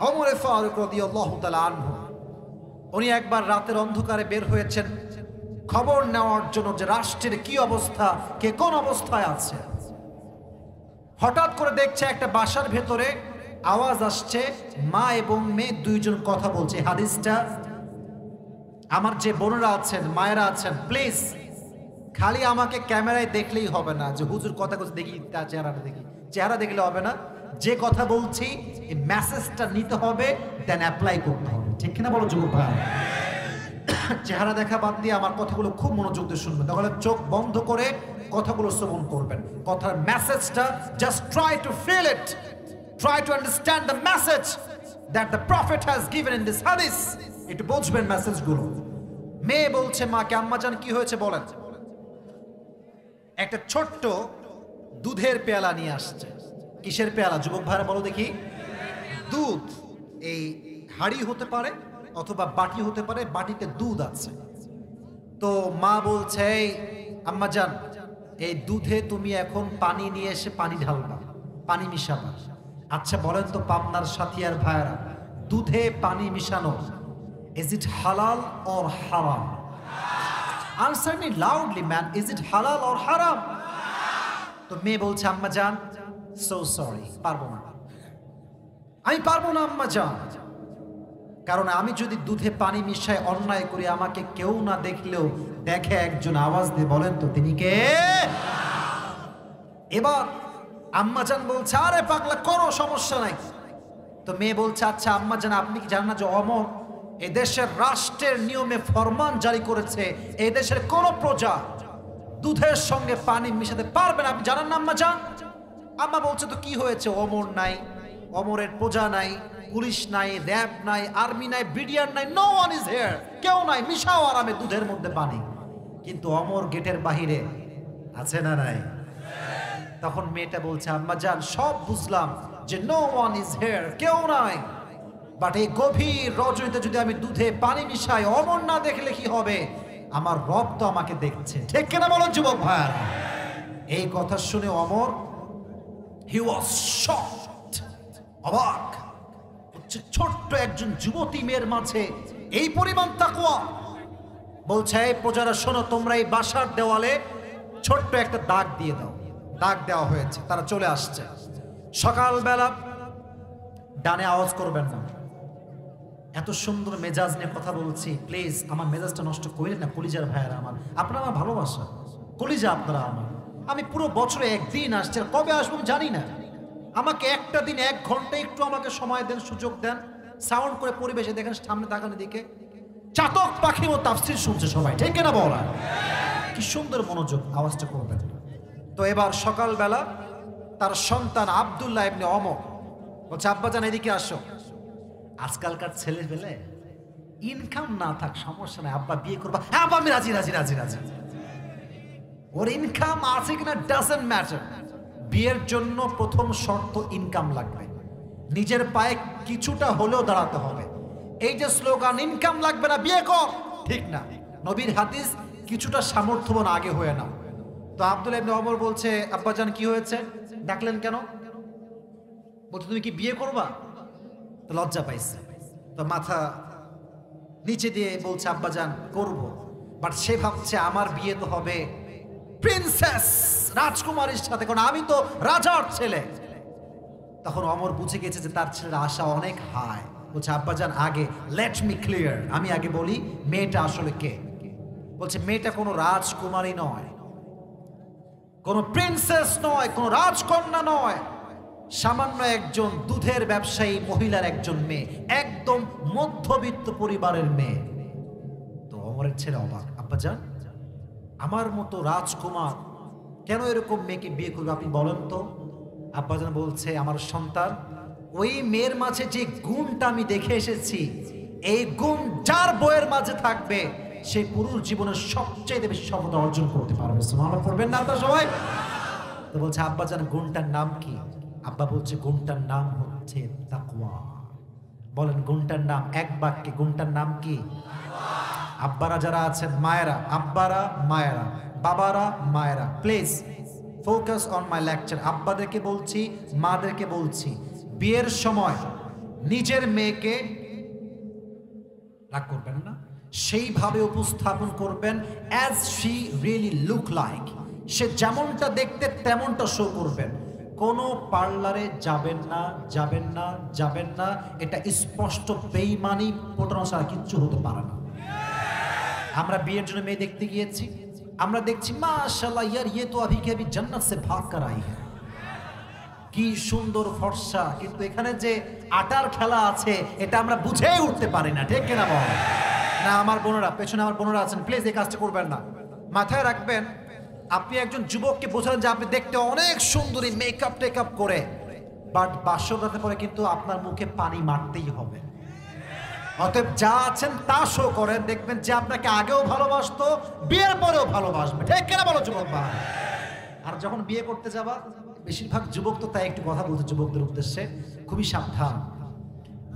ওমর ফারুক রাদিয়াল্লাহু তাআলা আনহু। উনি একবার রাতের অন্ধকারে বের হয়েছেন খবর নেওয়ার জন্য যে রাষ্ট্রের কি অবস্থা, কে কোন অবস্থায় আছে। হঠাৎ করে দেখছে একটা বাসার ভেতরে আওয়াজ আসছে, মা এবং মেয়ে 2 জন কথা বলছে। হাদিসটা আমার যে বোনেরা আছেন, মায়েরা আছেন, প্লিজ খালি আমাকে ক্যামেরায় দেখলেই হবে না যে হুজুর কথা কথা দেখি, তার চেহারাটা দেখি, চেহারা দেখলে হবে না। যে কথা বলছি এই মেসেজটা নিতে হবে, দেন অ্যাপ্লাই করতে হবে। ঠিক কিনা বলো যুবক ভাই? চেহারা দেখা বাদ দিয়ে আমার কথাগুলো খুব মনোযোগ দিয়ে শুনবেন, তাহলে চোখ বন্ধ করে কথাগুলো শ্রবণ করবেন। কথার মেসেজটা just try to feel it, try to understand the message that the prophet has given in this হাদিস। একটু বুঝবেন মেসেজগুলো। মেয়ে বলছে মাকে, আম্মা জান কি হয়েছে বলেন। একটা ছোট্ট দুধের পেয়ালা নিয়ে আসছে। কিসের পেয়ালা যুবক ভাইরা বলো দেখি? দুধ। এই হাড়ি হতে পারে অথবা বাটি হতে পারে, বাটিতে দুধ আছে। তো মা বলছে, আম্মা জান এই দুধে তুমি এখন পানি নিয়ে এসে পানি ঢালবা, পানি মিশাবা। আচ্ছা বলেন তো পাবনার সাথিয়ার ভাইরা, দুধে পানি মিশানো, ইজ ইট হালাল অর হারাম? Answer me loudly man, is it হালাল অর হারাম? তো মেয়ে বলছে, আম্মা জান সো সরি, পারবো না, আমি পারবো না আম্মা জান। কারণ আমি যদি দুধে পানি মিশায় অন্যায় করি, আমাকে কেউ না দেখলেও দেখে একজন, আওয়াজ দিয়ে বলেন তো তিনি কে? এবার আম্মাজান বলছে আরে পাগলা করো, সমস্যা নাই। তো মেয়ে বলছে আচ্ছা আম্মাজান আপনি কি জানেন না যে অমর এদেশের রাষ্ট্রের নিয়মে ফরমান জারি করেছে এদেশের কোন প্রজা দুধের সঙ্গে পানি মিশাতে পারবে না, আপনি জানেন না আম্মাজান? আম্মা বলছে তো কি হয়েছে, অমর নাই, অমরের প্রজা নাই, পুলিশ নাই, র্যাব নাই, আর্মি নাই, বিডিআর নাই, নো ওয়ান ইজ হিয়ার, কেউ নাই, মিশাও আরামে দুধের মধ্যে পানি। কিন্তু অমর গেটের বাহিরে আছে না নাই? তখন মেয়েটা বলছে আম্মাজান সব বুঝলাম যে নো ওয়ান ইজ হিয়ার, কেউ নাই, বাট এই গভীর রজনীতে যদি আমি দুধে পানি মিশাই, অমর না দেখলে কি হবে? আমার রব তো আমাকে দেখছে, ঠিক কিনা বলো যুবক ভাইয়ার? এই কথা শুনে অমর হি ওয়াজ শকড, অবাক হচ্ছে, ছোট্ট একজন যুবতী মেয়ের মাঝে এই পরিমাণ তাকওয়া। বলছে এই প্রজারা শোনো, তোমরা এই বাসার দেওয়ালে ছোট্ট একটা দাগ দিয়ে দাও। দাগ দেওয়া হয়েছে, তারা চলে আসছে। সকালবেলা ডানে আওয়াজ করবেন না, এত সুন্দর মেজাজ নিয়ে কথা বলছি, প্লিজ আমার মেজাজটা নষ্ট করেন না কলিজার ভাইয়েরা আমার, আপনারা আমার ভালোবাসা, কলিজা আপনারা আমার। আমি পুরো বছরে একদিন আসছি, কবে আসবো আমি জানি না, আমাকে একটা দিন 1 ঘন্টা একটু আমাকে সময় দেন, সুযোগ দেন, সাউন্ড করে পরিবেশে দেখেন, সামনে তাকানোর দিকে চাতক পাখি ও তাফসীর শুনছে সবাই, ঠিক কিনা বলা? কি সুন্দর মনোযোগ, আওয়াজটা করবেন। তো এবার সকালবেলা তার সন্তান আব্দুল্লাহ ইবনে ওমর বলছে আব্বাজান এদিকে আসো, আজকালকার ছেলে পেলে ইনকাম না থাক সমস্যা নাই, আব্বা বিয়ে করবা, হ্যাঁ আব্বা আমি রাজি রাজি রাজি রাজি। ওর ইনকাম আছে কিনা ডাজন্ট ম্যাটার, বিয়ের জন্য প্রথম শর্ত ইনকাম লাগবে, নিজের পায়ে কিছুটা হলেও দাঁড়াতে হবে। এই যে স্লোগান ইনকাম লাগবে না বিয়ে কর, ঠিক না, নবীর হাদিস কিছুটা সামর্থ্যবান আগে হয়ে নাও। তো আব্দুল্লাহ ইবনে ওমর বলছে আব্বাজান কি হয়েছে, ডাকলেন কেন? বলছে তুমি কি বিয়ে করবা? তো লজ্জা পাইছে, তো মাথা নিচে দিয়ে বলছে আব্বাজান করব, বাট সে ভাবছে আমার বিয়ে তো হবে প্রিন্সেস রাজকুমারীর সাথে, কারণ আমি তো রাজার ছেলে। তখন অমর বুঝে গেছে যে তার ছেলের আশা অনেক হাই। বলছে আব্বাজান আগে লেট মি ক্লিয়ার, আমি আগে বলি মেয়েটা আসলে কে। বলছে মেয়েটা কোনো রাজকুমারী নয়, কোনো প্রিন্সেস নয়, কোনো রাজকন্যা নয়, সামান্য একজন দুধের ব্যবসায়ী মহিলার একজন মেয়ে, একদম মধ্যবিত্ত পরিবারের মেয়ে। তো অমরের ছেলে অবাক, আব্বাজান আমার মতো রাজকুমার কেন এরকম মেয়েকে বিয়ে করবে আপনি বলেন তো? আব্বাজান বলছে আমার সন্তান, ওই মেয়ের মাঝে যে গুণটা আমি দেখে এসেছি, এই গুণ যার বইয়ের মাঝে থাকবে সেই পুরুষ জীবনের সবচেয়ে বেশি সফলতা অর্জন করতে পারবে। সুবহানাল্লাহ পড়বেন না আপনারা সবাই? তো বলছে আব্বাজান গুণটার নাম কি? আব্বা বলছে গুণটার নাম হচ্ছে তাকওয়া। বলেন গুণটার নাম, এক বাক্যে গুণটার নাম কি? আব্বারা যারা আছেন, মায়েরা, আব্বারা মায়েরা, বাবারা মায়েরা, please focus on my lecture. আব্বাদেরকে বলছি, মাদেরকে বলছি, বিয়ের সময় নিজের মেয়েকে রাগ করবেন না, সেইভাবে উপস্থাপন করবেন as she really look like, সে যেমনটা দেখতে তেমনটা শো করবেন। কোনো পার্লারে যাবেন না, যাবেন না, যাবেন না, এটা স্পষ্ট বেঈমানি, প্রতারণা ছাড়া কিচ্ছু হতে পারে না। আমরা বিয়ের জন্য মেয়ে দেখতে গিয়েছি, আমরা দেখছি মাশাআল্লাহ ইয়ার ইয়ে তো আভি কে আভি জান্নাত সে ভাগ কর আই হ্যায়, কি সুন্দর ফর্সা, কিন্তু এখানে যে আটার খেলা আছে এটা আমরা বুঝেই উঠতে পারি না, ঠিক কিনা বল? না আমার বোনেরা, পেছনে আমার বোনেরা আছেন, প্লিজ এই কাজটা করবেন না। মাথায় রাখবেন, আপনি একজন যুবককে বোঝালেন যে আপনি দেখতে অনেক সুন্দরী, মেকআপ টেকআপ করে, বাট বাসরাতে পরে কিন্তু আপনার মুখে পানি মারতেই হবে। অতএব যা আছেন তা শো করেন, দেখবেন যে আপনাকে আগেও ভালোবাসতো, বিয়ের পরেও ভালোবাসবে, ঠিক কিনা বলো যুবক ভাই? আর যখন বিয়ে করতে যাবা, বেশিরভাগ যুবক তো তাই একটু কথা বলছে যুবকদের উদ্দেশ্যে, খুবই সাবধান,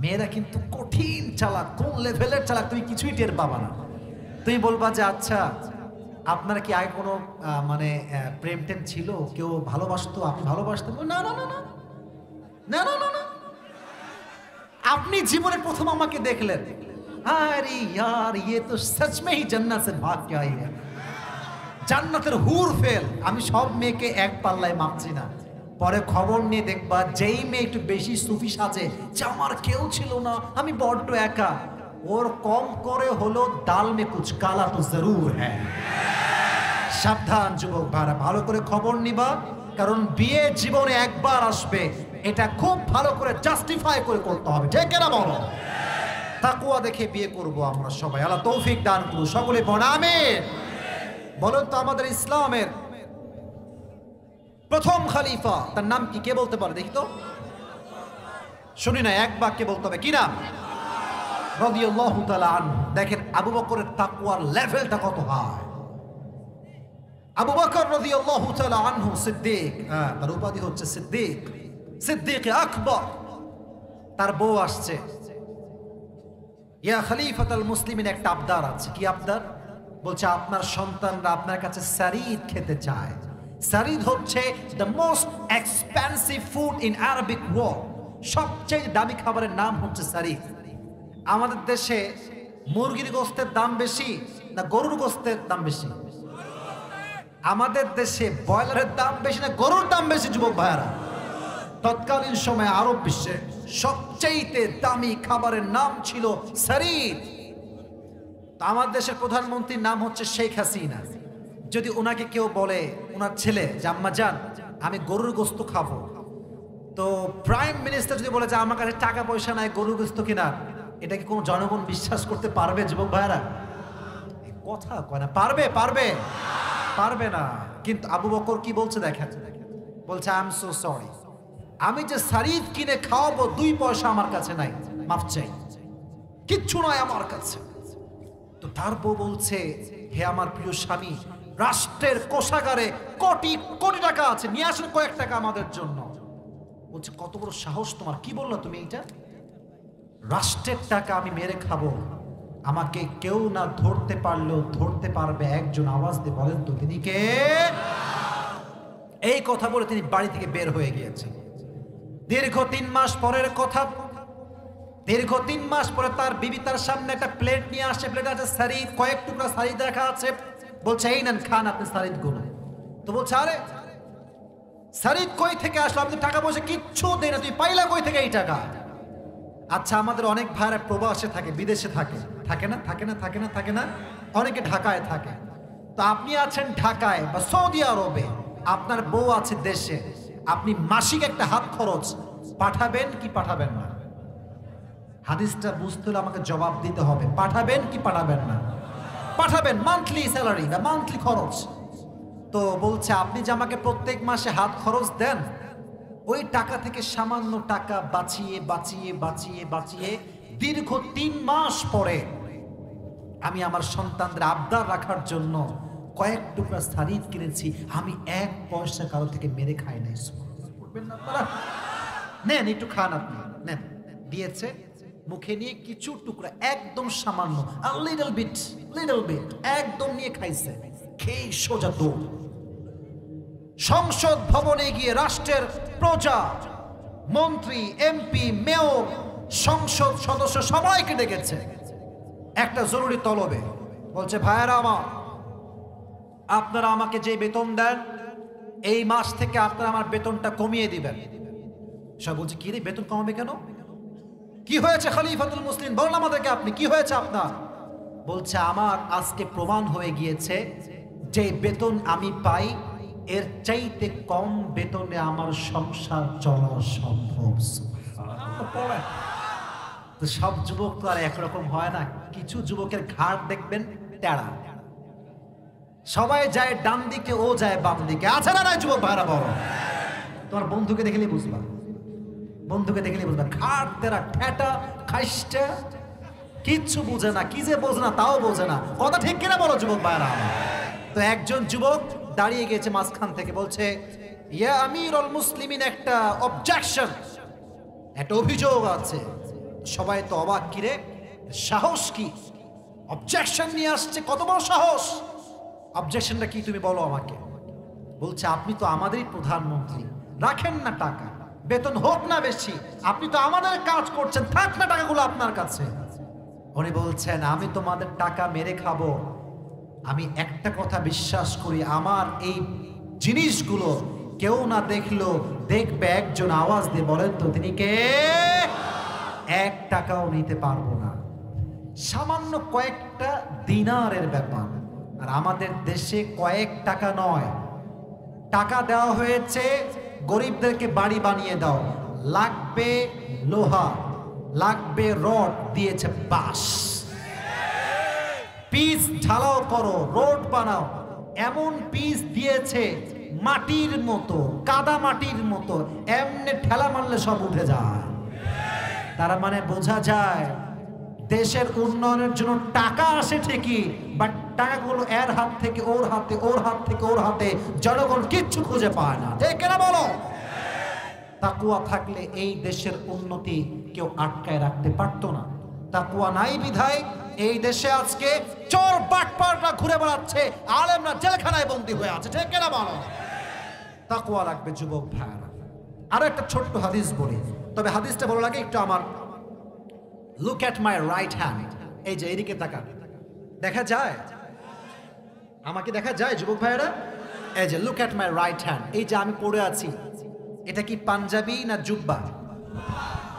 মেয়েরা কিন্তু কঠিন চালাক, কোন লেভেলের চালাক তুমি কিছুই টের পাবা না। তুমি বলবা যে আচ্ছা আপনার কি আগে কোনো মানে প্রেম টেম ছিল, কেউ ভালোবাসতো, আপনি ভালোবাসতেন? না না না না না না না না, আপনি জীবনে প্রথম আমাকে দেখলেন, আরে यार ये तो सच में ही जन्नत से भाग के आई है, জান্নাতের হুর ফেল। আমি সব মেয়েকে এক পাল্লায় মাপছি না, পরে খবর নিয়ে দেখবা যেই মেয়ে একটু বেশি সুফি সাজে যে আমার কেউ ছিল না, আমি বড্ড একা, ওর কম করে হলো দাল মে কুছ কালা তো জরুর হ্যাঁ। সাবধান যুবক ভাইরা, ভালো করে খবর নিবা, কারণ বিয়ে জীবনে একবার আসবে, এটা খুব ভালো করে জাস্টিফাই করে করতে হবে, ঠিক না বলো? তাকওয়া দেখে বিয়ে করব আমরা সবাই, আল্লাহ তৌফিক দান করুন, সকলে বলেন আমিন। বলেন তো আমাদের ইসলামের প্রথম খলিফা তার নাম কি, কে বলতে পারে দেখি তো? শুনি না, এক বাক্যে বলতে হবে, কি নাম? রাদিয়াল্লাহু তাআলা আনহু। দেখেন আবু বকরের তাকওয়ার লেভেলটা কত হাই। আবু বকর রাদিয়াল্লাহু তাআলা আনহু সিদ্দিক, তার উপাধি হচ্ছে সিদ্দিক, সিদ্দিক আকবর। তার বউ আসছে, ইয়া খলিফাতুল মুসলিমিন, একটা আবদার আছে। কি আবদার? বলছে আপনার সন্তানরা আপনার কাছে সারিদ খেতে চায়। সারিদ হচ্ছে the most expensive food in Arabic world, সবচেয়ে দামি খাবারের নাম হচ্ছে সারিদ। আমাদের দেশে মুরগির গোস্তের দাম বেশি না গরুর গোস্তের দাম বেশি? আমাদের দেশে ব্রয়লারের দাম বেশি না গরুর দাম বেশি যুবক ভাইয়ারা? তৎকালীন সময়ে আরব বিশ্বে সবচেয়ে দামি খাবারের নাম ছিল সারিদ। আমার দেশের প্রধানমন্ত্রীর নাম হচ্ছে শেখ হাসিনা। যদি ওনাকে কেউ বলে, ওনার ছেলে যে আম্মা জান আমি গরুর গোস্ত খাবো, তো প্রাইম মিনিস্টার যদি বলে যে আমার কাছে টাকা পয়সা নাই গরুর গোস্ত কিনা, এটা কি কোনো জনগণ বিশ্বাস করতে পারবে যুবক ভাইরা? কথা কয় না, পারবে? পারবে? পারবে না। কিন্তু আবু বকর কি বলছে দেখেন, বলছে আই এম সো সরি, আমি যে সারিদ কিনে খাওয়াবো 2 পয়সা আমার কাছে নাই, মাফ চাই, কিচ্ছু নয় আমার কাছে। তো তার বউ বলছে হে আমার প্রিয় স্বামী, রাষ্ট্রের কোষাগারে কোটি কোটি টাকা আছে, নিয়ে আসেন কয়েক টাকা আমাদের জন্য। বলছে কত বড় সাহস তোমার, কি বললো তুমি এটা? রাষ্ট্রের টাকা আমি মেরে খাবো? আমাকে কেউ না ধরতে পারলেও ধরতে পারবে একজন, আওয়াজ দিয়ে বলেন তো তিনি কে? এই কথা বলে তিনি বাড়ি থেকে বের হয়ে গিয়েছেন। দীর্ঘ 3 মাস পরের কথা, দীর্ঘ 3 মাস পরে তার বিবি তার সামনে একটা প্লেট নিয়ে আসছে, প্লেটে আছে সারিদ, কয়েক টুকরা সারিদ রাখা আছে। বলছে এই নেন খান আপনি সারিদ গুলো। তো বলছে আরে সারিদ কই থেকে আসলো, আপনি টাকা পয়সা কিচ্ছু দেয় না, তুই পাইলা কই থেকে এই টাকা? আচ্ছা আমাদের অনেক ভাইরা প্রবাসে থাকে, বিদেশে থাকে, থাকে না? থাকে না? থাকে না? থাকে না? অনেকে ঢাকায় থাকে। তো আপনি আছেন ঢাকায় বা সৌদি আরবে, আপনার বউ আছে দেশে, আপনি মাসিক একটা হাত খরচ পাঠাবেন কি পাঠাবেন না? হাদিসটা বুঝতে হলে আমাকে জবাব দিতে হবে, পাঠাবেন কি পাঠাবেন না? পাঠাবেন, মান্থলি স্যালারি বা মান্থলি খরচ। তো বলছে আপনি যে আমাকে প্রত্যেক মাসে হাত খরচ দেন, ওই টাকা থেকে সামান্য টাকা বাঁচিয়ে বাঁচিয়ে বাঁচিয়ে বাঁচিয়ে দীর্ঘ 3 মাস পরে আমি আমার সন্তানদের আবদার রাখার জন্য কয়েক টুকরা সারিদ কিনেছি, আমি 1 পয়সা কারো থেকে মেরে খাই নাই। নেন একটু খান, আপনি নেন। দিয়েছে, মুখে নিয়ে কিছু টুকরা, একদম সামান্য, লিটল বিট একদম নিয়ে খাইছে, খেয়ে সোজা দৌড়। সংসদ ভবনে গিয়ে রাষ্ট্রের প্রজা, মন্ত্রী, এমপি, মেয়র, সংসদ সদস্য সবাইকে ডেকেছে একটা জরুরি তলবে। বলছে ভাইয়েরা আমার, আপনারা আমাকে যে বেতন দেন এই মাস থেকে আপনারা আমার বেতনটা কমিয়ে দিবেন। সব বলছে কি রে বেতন কমাবে কেন? কি হয়েছে খলিফাতুল মুসলিম, বলেন আমাদেরকে আপনি কি হয়েছে আপনার? বলছে আমার আজকে প্রমাণ হয়ে গিয়েছে যে বেতন আমি পাই এর চাইতে কম বেতনে আমার সংসার চলা সম্ভব। তো সব যুবক তো আর একরকম হয় না, কিছু যুবকের ঘাড় দেখবেন টেরা, সবাই যায় ডান দিকে, ও যায় বাম দিকে, আছে না নাই যুবক ভাইরা? বড় তোমার বন্ধুকে দেখলেই বুঝবা, বন্ধুকে দেখলেই বুঝবা, ঘাড় তেরা, ঠেটা খাইস্টা, কিচ্ছু বুঝে না, কি যে বোঝে না তাও বোঝে না। কথা ঠিক কিনা বলো যুবক ভাইরা? তো একজন যুবক দাঁড়িয়ে গেছে মাঝখান থেকে, বলছে ইয়া আমিরুল মুসলিমিন, একটা অবজেকশন, একটা অভিযোগ আছে। সবাই তো অবাক, কিরে সাহস কি, অবজেকশন নিয়ে আসছে, কত বড় সাহস, অবজেকশনটা কি তুমি বলো আমাকে। বলছে আপনি তো আমাদেরই প্রধানমন্ত্রী, রাখেন না টাকা, বেতন হোক না বেশি, আপনি তো আমাদের কাজ করছেন, থাক না টাকাগুলো আপনার কাছে। উনি বলছেন আমি তোমাদের টাকা মেরে খাবো, আমি একটা কথা বিশ্বাস করি, আমার এই জিনিসগুলো কেউ না দেখলো দেখবে একজন, আওয়াজ দিয়ে বলেন তো তিনি কে? 1 টাকাও নিতে পারবো না। সামান্য কয়েকটা দিনারের ব্যাপার। আর আমাদের দেশে কয়েক টাকা নয়, টাকা দেওয়া হয়েছে গরিবদেরকে বাড়ি বানিয়ে দাও, লাগবে লোহা, লাগবে রড, দিয়েছে বাঁশ। পিচ ঢালাও করো, রোড বানাও, এমন পিচ দিয়েছে মাটির মতো, কাদা মাটির মতো, এমনি ঠেলা মারলে সব উঠে যায়। তার মানে বোঝা যায় দেশের উন্নয়নের জন্য টাকা আসে ঠিকই, বাট টাকাগুলো এর হাত থেকে ওর হাতে, ওর হাত থেকে ওর হাতে, জনগণ কিচ্ছু খুঁজে পায় না। ঠিক না বলো? তাকওয়া থাকলে এই দেশের উন্নতি কেউ আটকায় রাখতে পারতো না। তাকওয়া নাই বিধায় এই দেশে আজকে চোর বাটপাররা ঘুরে বেড়াচ্ছে, আলেমরা জেলখানায় বন্দী হয়ে আছে। ঠিক না বলো? তাকওয়া লাগবে যুবক ভাইরা। আরো একটা ছোট্ট হাদিস বলি, তবে হাদিসটা ভালো লাগে একটু আমার। Look at my right hand. এই যে এইদিকে তাকান, দেখা যায়? আমাকে দেখা যায় যুবক ভাইরা? এই যে look at my right hand, এই যে আমি পড়ে আছি, এটা কি পাঞ্জাবি না জুব্বা?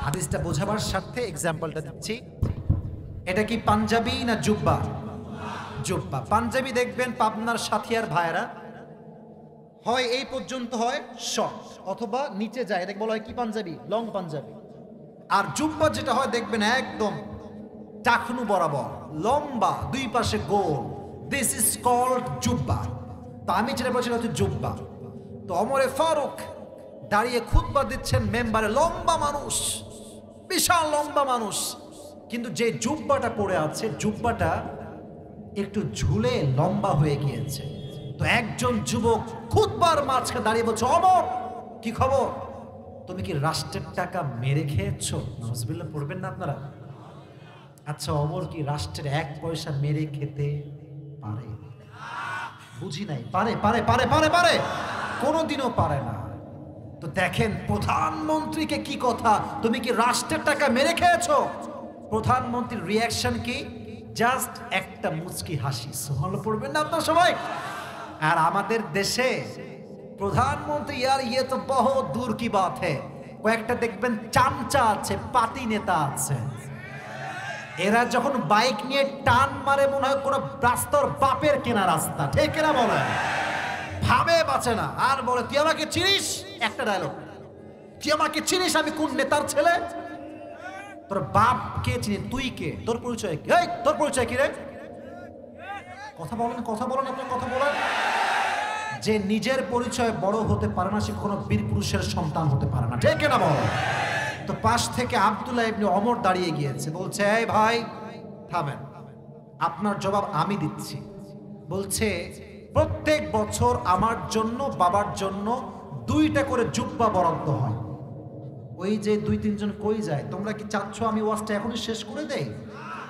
হাদিসটা বোঝাবার স্বার্থে এক্সাম্পলটা দিচ্ছি। এটা কি পাঞ্জাবি না জুব্বা? জুব্বা। পাঞ্জাবি দেখবেন পাবনার সাথিয়ার ভাইরা হয় এই পর্যন্ত হয় শর্ট, অথবা নিচে যায়, এটা বলা হয় কি পাঞ্জাবি? লং পাঞ্জাবি। আর জুব্বা যেটা হয় দেখবেন একদম টাকনু বরাবর, লম্বা, দুই পাশে গোল। দিস ইজ কল্ড জুব্বা। তো আমি যেটা বলছি হচ্ছে জুব্বা। তো ওমরে ফারুক দাঁড়িয়ে খুতবা দিচ্ছেন মেম্বারে, লম্বা মানুষ, বিশাল লম্বা মানুষ, কিন্তু যে জুব্বাটা পড়ে আছে, জুব্বাটা একটু ঝুলে লম্বা হয়ে গিয়েছে। তো একজন যুবক খুতবার মাঝখানে দাঁড়িয়ে বলছে, ওমর কি খবর? তুমি কি রাষ্ট্রের টাকা মেরে খেয়েছো? নাউজুবিল্লাহ পড়বেন না আপনারা? আচ্ছা, ওমর কি রাষ্ট্রের 1 পয়সা মেরে খেতে পারে? বুঝি নাই। পারে পারে পারে পারে পারে কোনোদিনও পারে না। তো দেখেন প্রধানমন্ত্রীকে কি কথা, তুমি কি রাষ্ট্রের টাকা মেরে খেয়েছো? প্রধানমন্ত্রীর রিয়াকশন কি? জাস্ট একটা মুচকি হাসি। সুবহানাল্লাহ পড়বেন না আপনারা সবাই? আর আমাদের দেশে প্রধানমন্ত্রী, ইয়ার ইয়ে তো বহুত দূর কি বাত হ্যায়, কয়েকটা দেখবেন চামচা আছে, পাতি নেতা আছে, এরা যখন বাইক নিয়ে টান মারে মনে হয় কোনো রাস্তার বাপের কেনা রাস্তা। ঠিক না বলে? ভাবে বাঁচে না, আর বলে তুই আমাকে চিনিস? একটা ডায়লগ, তুই আমাকে চিনিস? আমি কোন নেতার ছেলে? তোর বাপ কে চিনি? তুই কে? তোর পরিচয় কি? এই তোর পরিচয় কি রে? কথা বলেন, কথা বলেন, আপনার কথা বলেন। যে নিজের পরিচয় বড় হতে পারে না, সে কোনো বীর পুরুষের সন্তান হতে পারে না। ঠিক না বল? তো পাশ থেকে আব্দুল্লাহ ইবনে ওমর দাঁড়িয়ে গিয়েছে, বলছে এই ভাই থামেন, আপনার জবাব আমি দিচ্ছি। বলছে প্রত্যেক বছর আমার জন্য, বাবার জন্য 2টা করে জুব্বা বরাদ্দ হয়। ওই যে 2-3 জন কই যায়? তোমরা কি চাচ্ছ আমি ওয়াজটা এখনই শেষ করে দেই?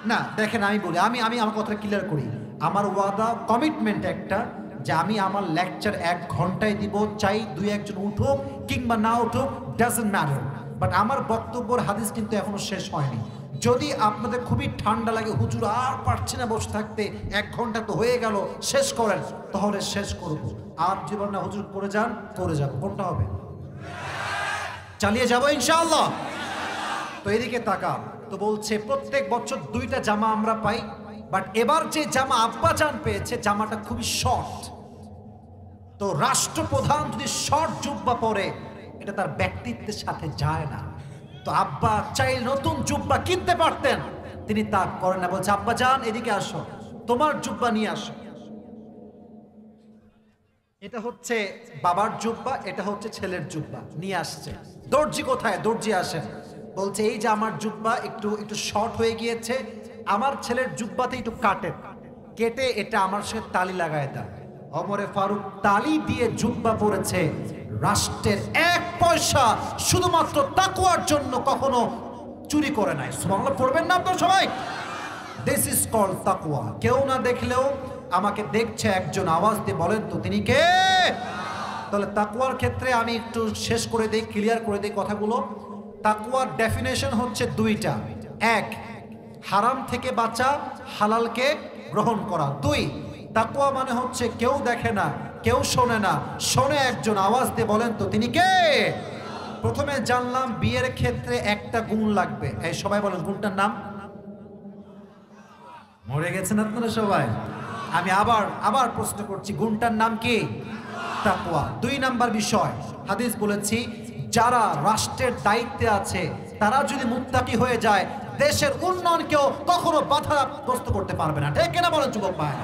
না, দেখেন আমি বলি, আমি আমার কথাটা ক্লিয়ার করি। আমার ওয়াদা, কমিটমেন্ট একটা, যে আমি আমার লেকচার 1 ঘন্টায় দিব, চাই 2-1 জন উঠুক কিংবা না উঠুক, ডাজন্ট ম্যাটার। বাট আমার বক্তব্যের হাদিস কিন্তু এখনো শেষ হয়নি। যদি আপনাদের খুবই ঠান্ডা লাগে, হুজুর আর পারছি না বসে থাকতে, 1 ঘন্টা তো হয়ে গেল, শেষ করেন, তাহলে শেষ করব। আর জীবন না হুজুর করে যান, করে যাব, কোনটা হবে? চালিয়ে যাব ইনশাআল্লাহ। তো এদিকে তাকান, তো বলছে প্রত্যেক বছর 2টা জামা আমরা পাই, বাট এবার যে জামা আব্বাজান পেয়েছে, জামাটা খুবই শর্ট। তো রাষ্ট্রপ্রধান যদি শর্ট জুব্বা পরে, এটা তার ব্যক্তিত্বের সাথে যায় না। তো আব্বা চাইলে নতুন জুব্বা কিনতে পারতেন, তিনি তা করেন না। বলছে আব্বাজান এদিকে আসো, তোমার জুব্বা নিয়ে আসো। এটা হচ্ছে বাবার জুব্বা, এটা হচ্ছে ছেলের জুব্বা, নিয়ে আসছে। দর্জি কোথায়? দর্জি আসেন। বলছে এই যে আমার জুব্বা একটু একটু শর্ট হয়ে গিয়েছে, আমার ছেলের জুব্বাতে একটু কেটে এটা আমার সাথে তালি লাগায় দেন। ওমরে ফারুক তালি দিয়ে জুব্বা পরেছে। রাষ্ট্রের 1 পয়সা শুধুমাত্র তাকওয়ার জন্য কখনো চুরি করে নাই। সুবহানাল্লাহ পড়বেন না আপনারা সবাই? দিস ইজ কল্ড তাকওয়া। কেউ না দেখলেও আমাকে দেখছে একজন, আওয়াজ দিয়ে বলেন তো তিনি কে? তাহলে তাকওয়ার ক্ষেত্রে আমি একটু শেষ করে দেই, ক্লিয়ার করে দেই কথাগুলো। তাকওয়ার ডেফিনেশন হচ্ছে 2টা। 1, হারাম থেকে বাঁচা, হালালকে গ্রহণ করা। 2, তাকওয়া মানে হচ্ছে কেউ দেখে না, কেউ শোনে না, শোনে একজন। আওয়াজ দিয়ে বলেন তো তিনি কে? প্রথমে জানলাম বিয়ের ক্ষেত্রে একটা গুণ লাগবে। এই সবাই বলেন গুণটার নাম। মরে গেছেন আপনারা সবাই। আমি আবার প্রশ্ন করছি, গুণটার নাম কি? তাকওয়া। 2 নাম্বার বিষয়, হাদিস বলেছি যারা রাষ্ট্রের দায়িত্বে আছে তারা যদি মুত্তাকি হয়ে যায়, দেশের উন্নয়নকেও কখনো বাধাগ্রস্ত করতে পারবে না। ঠিক কিনা বলেন যুবক ভাই?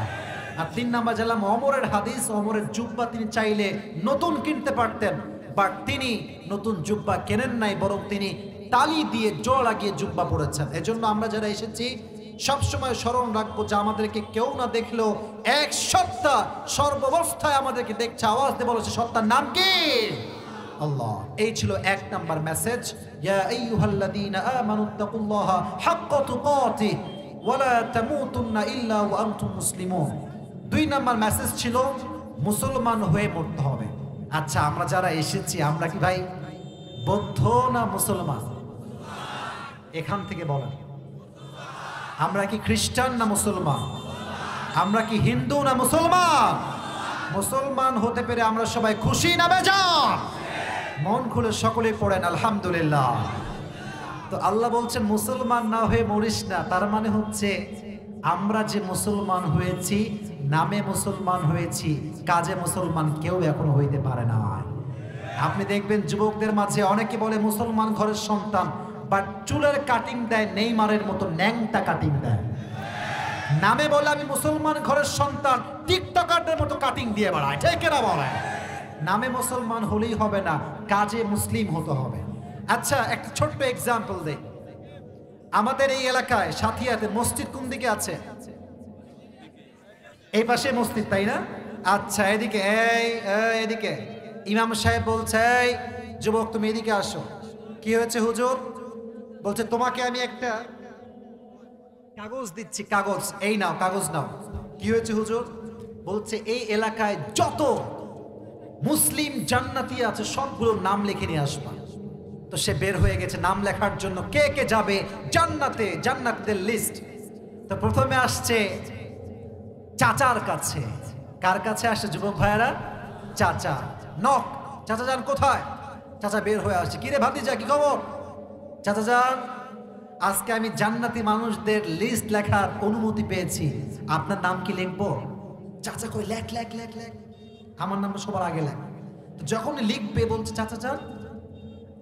আর 3 নাম্বার জানলাম ওমরের হাদিস, ওমরের জুব্বা তিনি চাইলে নতুন কিনতে পারতেন, বাট তিনি নতুন জুব্বা কেনেন নাই, বরং তিনি তালি দিয়ে জোড়া লাগিয়ে জুব্বা পরেছেন। এজন্য আমরা যারা এসেছি সবসময় স্মরণ রাখবো যে আমাদেরকে কেউ না দেখলেও এক সত্তা সর্বাবস্থায় আমাদেরকে দেখছে। আওয়াজ দিয়ে বলেছে সত্তার নাম কি? আল্লাহ। এই ছিল 1 নাম্বার মেসেজ, ইয়া আইয়ুহাল্লাযীনা আমানুত্তাকুল্লাহা হাক্কা তুকাতিহি ওয়া লা তামুতুন্না ইল্লা ওয়া আনতুম মুসলিমুন। 2 নাম্বার মেসেজ ছিল মুসলমান হয়ে মরতে হবে। আচ্ছা, আমরা যারা এসেছি আমরা কি ভাই বৌদ্ধ না মুসলমান? এখান থেকে বলেন, আমরা কি খ্রিস্টান না মুসলমান? আমরা কি হিন্দু না মুসলমান? মুসলমান হতে পেরে আমরা সবাই খুশি না বেজার? মন খুলে সকলে পড়েন আলহামদুলিল্লাহ। তো আল্লাহ বলছেন মুসলমান না হয়ে মরিস না। তার মানে হচ্ছে আমরা যে মুসলমান হয়েছি, নামে মুসলমান হয়েছি, কাজে মুসলমান কেউ এখনো হইতে পারে না। আপনি দেখবেন যুবকদের মাঝে অনেকে বলে মুসলমান ঘরের সন্তান, বাট চুলের কাটিং দেয় নেইমারের মতো ন্যাংটা কাটিং দেয়। নামে বলে আমি মুসলমান ঘরের সন্তান, টিকটকারদের মতো কাটিং দিয়ে বেড়ায়। ঠিক কিনা বলে? নামে মুসলমান হলেই হবে না, কাজে মুসলিম হতে হবে। আচ্ছা, একটা ছোট্ট এক্সাম্পল দেই। আমাদের এই এলাকায় সাথিয়াতে মসজিদ কোন দিকে আছে? এই পাশে মসজিদ, তাই না? আচ্ছা, এদিকে এদিকে ইমাম সাহেব বলছে, এই যুবক তুমি এদিকে আসো। কি হয়েছে হুজুর? বলছে তোমাকে আমি একটা কাগজ দিচ্ছি, কাগজ এই নাও, কাগজ নাও। কি হয়েছে হুজুর? বলছে এই এলাকায় যত মুসলিম জান্নাতি আছে সবগুলোর নাম লিখে নিয়ে আসবা। তো সে বের হয়ে গেছে নাম লেখার জন্য, কে কে যাবে জান্নাতে, জান্নাতদের লিস্ট। তো প্রথমে আসছে চাচার কাছে। কার কাছে আসছে যুবক ভাইয়েরা? চাচা। নক, চাচা যান কোথায়? চাচা বের হয়ে আসছে। কিরে ভাতিজা কি খবর? চাচা যান, আজকে আমি জান্নাতি মানুষদের লিস্ট লেখার অনুমতি পেয়েছি, আপনার নাম কি লিখবো? চাচা কই লেখ লেখ লেখ লেখ, আমার নামটা সবার আগে লেখ। তো যখন লিখবে বলছে চাচা যান,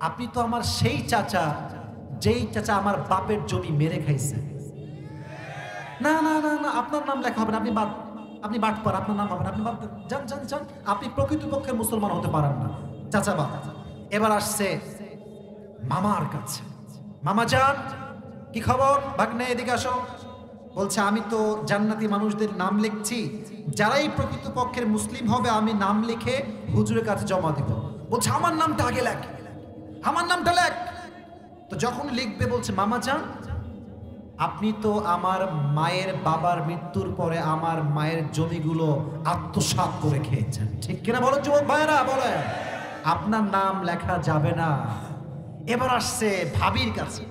আপনি তো আমার সেই চাচা যেই চাচা আমার বাপের জমি মেরে খাইছে। না না না না, আপনার নাম লেখা হবে না, আপনি বাটপার, আপনার নাম হবে না, আপনি যান যান যান, আপনি প্রকৃতপক্ষে মুসলমান হতে পারেন না। চাচা বাপ। এবার আসছে মামার কাছে। মামা যান কি খবর? ভাগ্নে এদিকে আসো। বলছে আমি তো জান্নাতি মানুষদের নাম লিখছি, যারাই প্রকৃতপক্ষের মুসলিম হবে আমি নাম লিখে হুজুরের কাছে জমা দিব। বলছে আমার নামটা আগে লেখ, আমার নামটা লেখ। তো যখন লিখবে বলছে মামা যান, আপনি তো আমার মায়ের বাবার মৃত্যুর পরে আমার মায়ের জমিগুলো আত্মসাৎ করে খেয়েছেন। ঠিক কিনা বলো যুবক ভাইয়েরা? বলে আপনার নাম লেখা যাবে না। এবার আসছে ভাবির কাছে।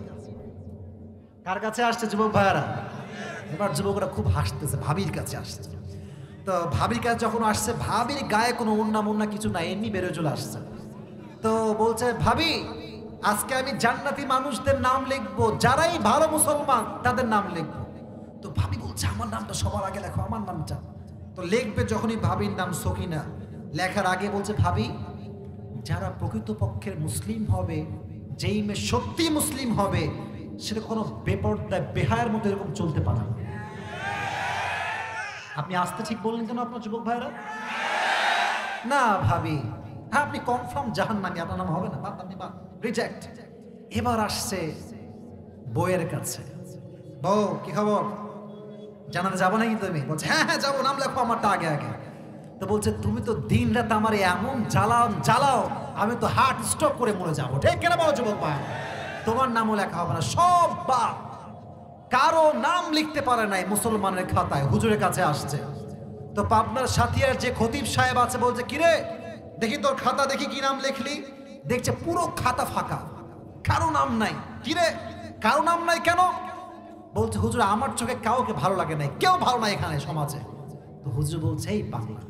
কার কাছে আসছে যুবক ভাইয়েরা? এবার যুবকরা খুব হাসতেছে, ভাবির কাছে আসছে। তো ভাবির কাছে যখন আসছে, ভাবির গায়ে কোনো ওন্না মোন্না কিছু নাই, এমনি বেরোয় চলে আসছে। তো বলছে ভাবি, আজকে আমি জান্নাতি মানুষদের নাম লিখবো, যারাই ভালো মুসলমান তাদের নাম লিখবো। তো ভাবি বলছে আমার নামটা সবার আগে লেখো, আমার নামটা। তো লিখবে যখনই ভাবির নাম সকিনা, লেখার আগে বলছে ভাবি, যারা প্রকৃতপক্ষের মুসলিম হবে, যেই মেয়ে সত্যি মুসলিম হবে, সেটা কোনো বেপরদায় বেহায়ের মতো এরকম চলতে পারে না। আপনি আসতে ঠিক বললেন কেন আপনার যুবক ভাইরা? না ভাবি, হ্যাঁ আপনি কনফার্ম জাহান্নামী, আপনার নাম হবে না, আপনি রিজেক্ট। এবার আসছে বউয়ের কাছে। বউ কি খবর? জানাতে যাবো নাকি তুমি? বলছে হ্যাঁ হ্যাঁ যাবো, নাম লেখো আমারটা আগে আগে। তো বলছে তুমি তো দিন রাত আমার এমন জ্বালাও, আমি তো হার্ট স্ট্রোক করে মরে যাবো। ঠিক কেন বলো যুবক ভাই? তোমার নামও লেখা হবে না। সব বাপ কারো নাম লিখতে পারে নাই মুসলমানের খাতায়, হুজুরের কাছে আসছে। তো পাবনার সাথিয়ার যে খতিব সাহেব আছে বলছে কিরে দেখি তোর খাতা, দেখি কি নাম লিখলি। দেখছে পুরো খাতা ফাঁকা, কারো নাম নাই। কিরে কারো নাম নাই কেন? বলছে হুজুর আমার চোখে কাউকে ভালো লাগে নাই, কেউ ভালো নাই এখানে সমাজে। তো হুজুর বলছে এই পাগলা,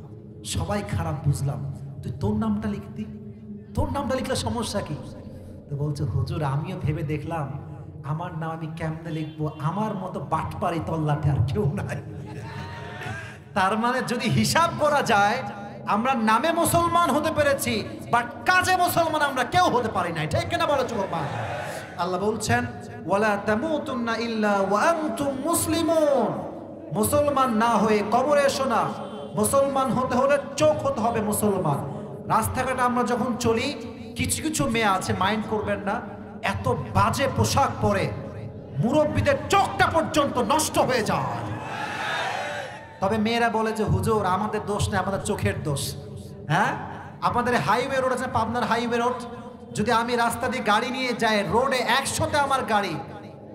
সবাই খারাপ বুঝলাম, তুই তোর নামটা লিখতি, তোর নামটা লিখলে সমস্যা কি? তো বলছে হুজুর আমিও ভেবে দেখলাম আমার নাম আমি কেমনে লিখবো, আমার মতো বাটপারি তল্লাটে আর কেউ নাই। তার মানে যদি হিসাব করা যায় আমরা নামে মুসলমান হতে পেরেছি, বাট কাজে মুসলমান আমরা কেউ হতে পারি নাই, ঠিক কিনা বলো যুবক ভাই? আল্লাহ বলছেন ওয়ালা তামুতুন্না ইল্লা ওয়া আনতুম মুসলিমুন, মুসলমান না হয়ে কবরে এসো না। মুসলমান হতে হলে চোখ হতে হবে মুসলমান। রাস্তাঘাটে আমরা যখন চলি কিছু কিছু মেয়ে আছে, মাইন্ড করবেন না, এত বাজে পোশাক পরে মুরব্বীদের চোখটা পর্যন্ত নষ্ট হয়ে যায়। তবে মেয়েরা বলে যে হুজুর আমাদের দোষ নেই, আমাদের চোখের দোষ। হ্যাঁ, আপনাদের হাইওয়ে রোড আছে, পাবনার হাইওয়ে রোড, যদি আমি রাস্তা দিয়ে গাড়ি নিয়ে যাই, রোডে 100তে আমার গাড়ি,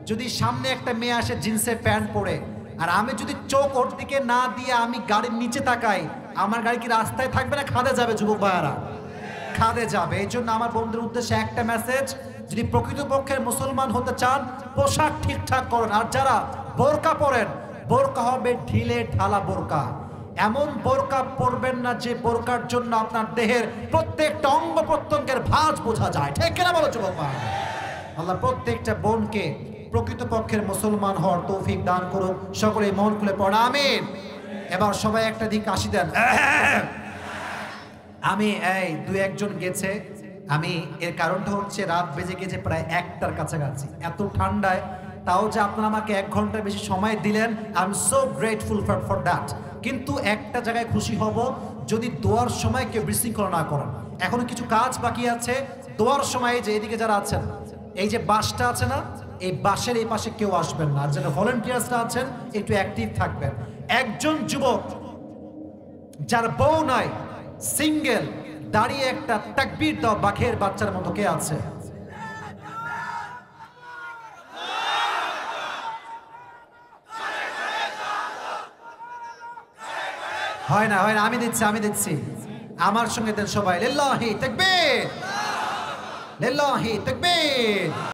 যদি সামনে একটা মেয়ে আসে জিন্সের প্যান্ট পরে, আর আমি যদি চোখ ওর দিকে না দিয়ে আমি গাড়ির নিচে তাকাই, আমার গাড়ি কি রাস্তায় থাকবে না খাদে যাবে? যুবক ভাইয়ারা, খাদে যাবে। এই জন্য আমার বন্ধুদের উদ্দেশ্যে একটা মেসেজ, যদি প্রকৃতপক্ষের মুসলমান হতে চান পোশাক ঠিকঠাক করেন। আর যারা বোরকা পরেন, বোরকা হবে ঢিলে ঢালা বোরকা, এমন বোরকা পরবেন না যে বোরকার জন্য আপনার দেহের প্রত্যেকটা অঙ্গ প্রত্যঙ্গের ভাঁজ বোঝা যায়, ঠিক কিনা বলো যুবক ভাই? আল্লাহ প্রত্যেকটা বোনকে প্রকৃতপক্ষের মুসলমান হওয়ার তৌফিক দান করুন। সকলে মন খুলে পড়া আমিন। এবার সবাই একটা দিক হাসি দেন। আমি এই দুই একজন গেছে, আমি এর কারণটা হচ্ছে রাত বেজে গেছে প্রায় 1টার কাছাকাছি, এত ঠান্ডায়, তাও যে আপনারা আমাকে 1 ঘন্টা বেশি সময় দিলেন, I am so grateful for that. কিন্তু একটা জায়গায় খুশি হব, যদি দোয়ার সময় কেউ বিশৃঙ্খলা না করেন। এখনো কিছু কাজ বাকি আছে দোয়ার সময়। যে এদিকে যারা আছেন, এই যে বাসটা আছে না, এই বাসের এই পাশে কেউ আসবেন না। আর যারা ভলেন্টিয়ার্সরা আছেন একটু অ্যাক্টিভ থাকবেন। একজন যুবক যার বউ নাই, সিঙ্গেল, দাঁড়িয়ে একটা তাকবীর দাও বাঘের বাচ্চার মতো কে আছে? হয় না, হয় না, আমি দিচ্ছি। আমার সঙ্গে দেন সবাই, লিল্লাহি তাকবীর, লিল্লাহি তাকবীর।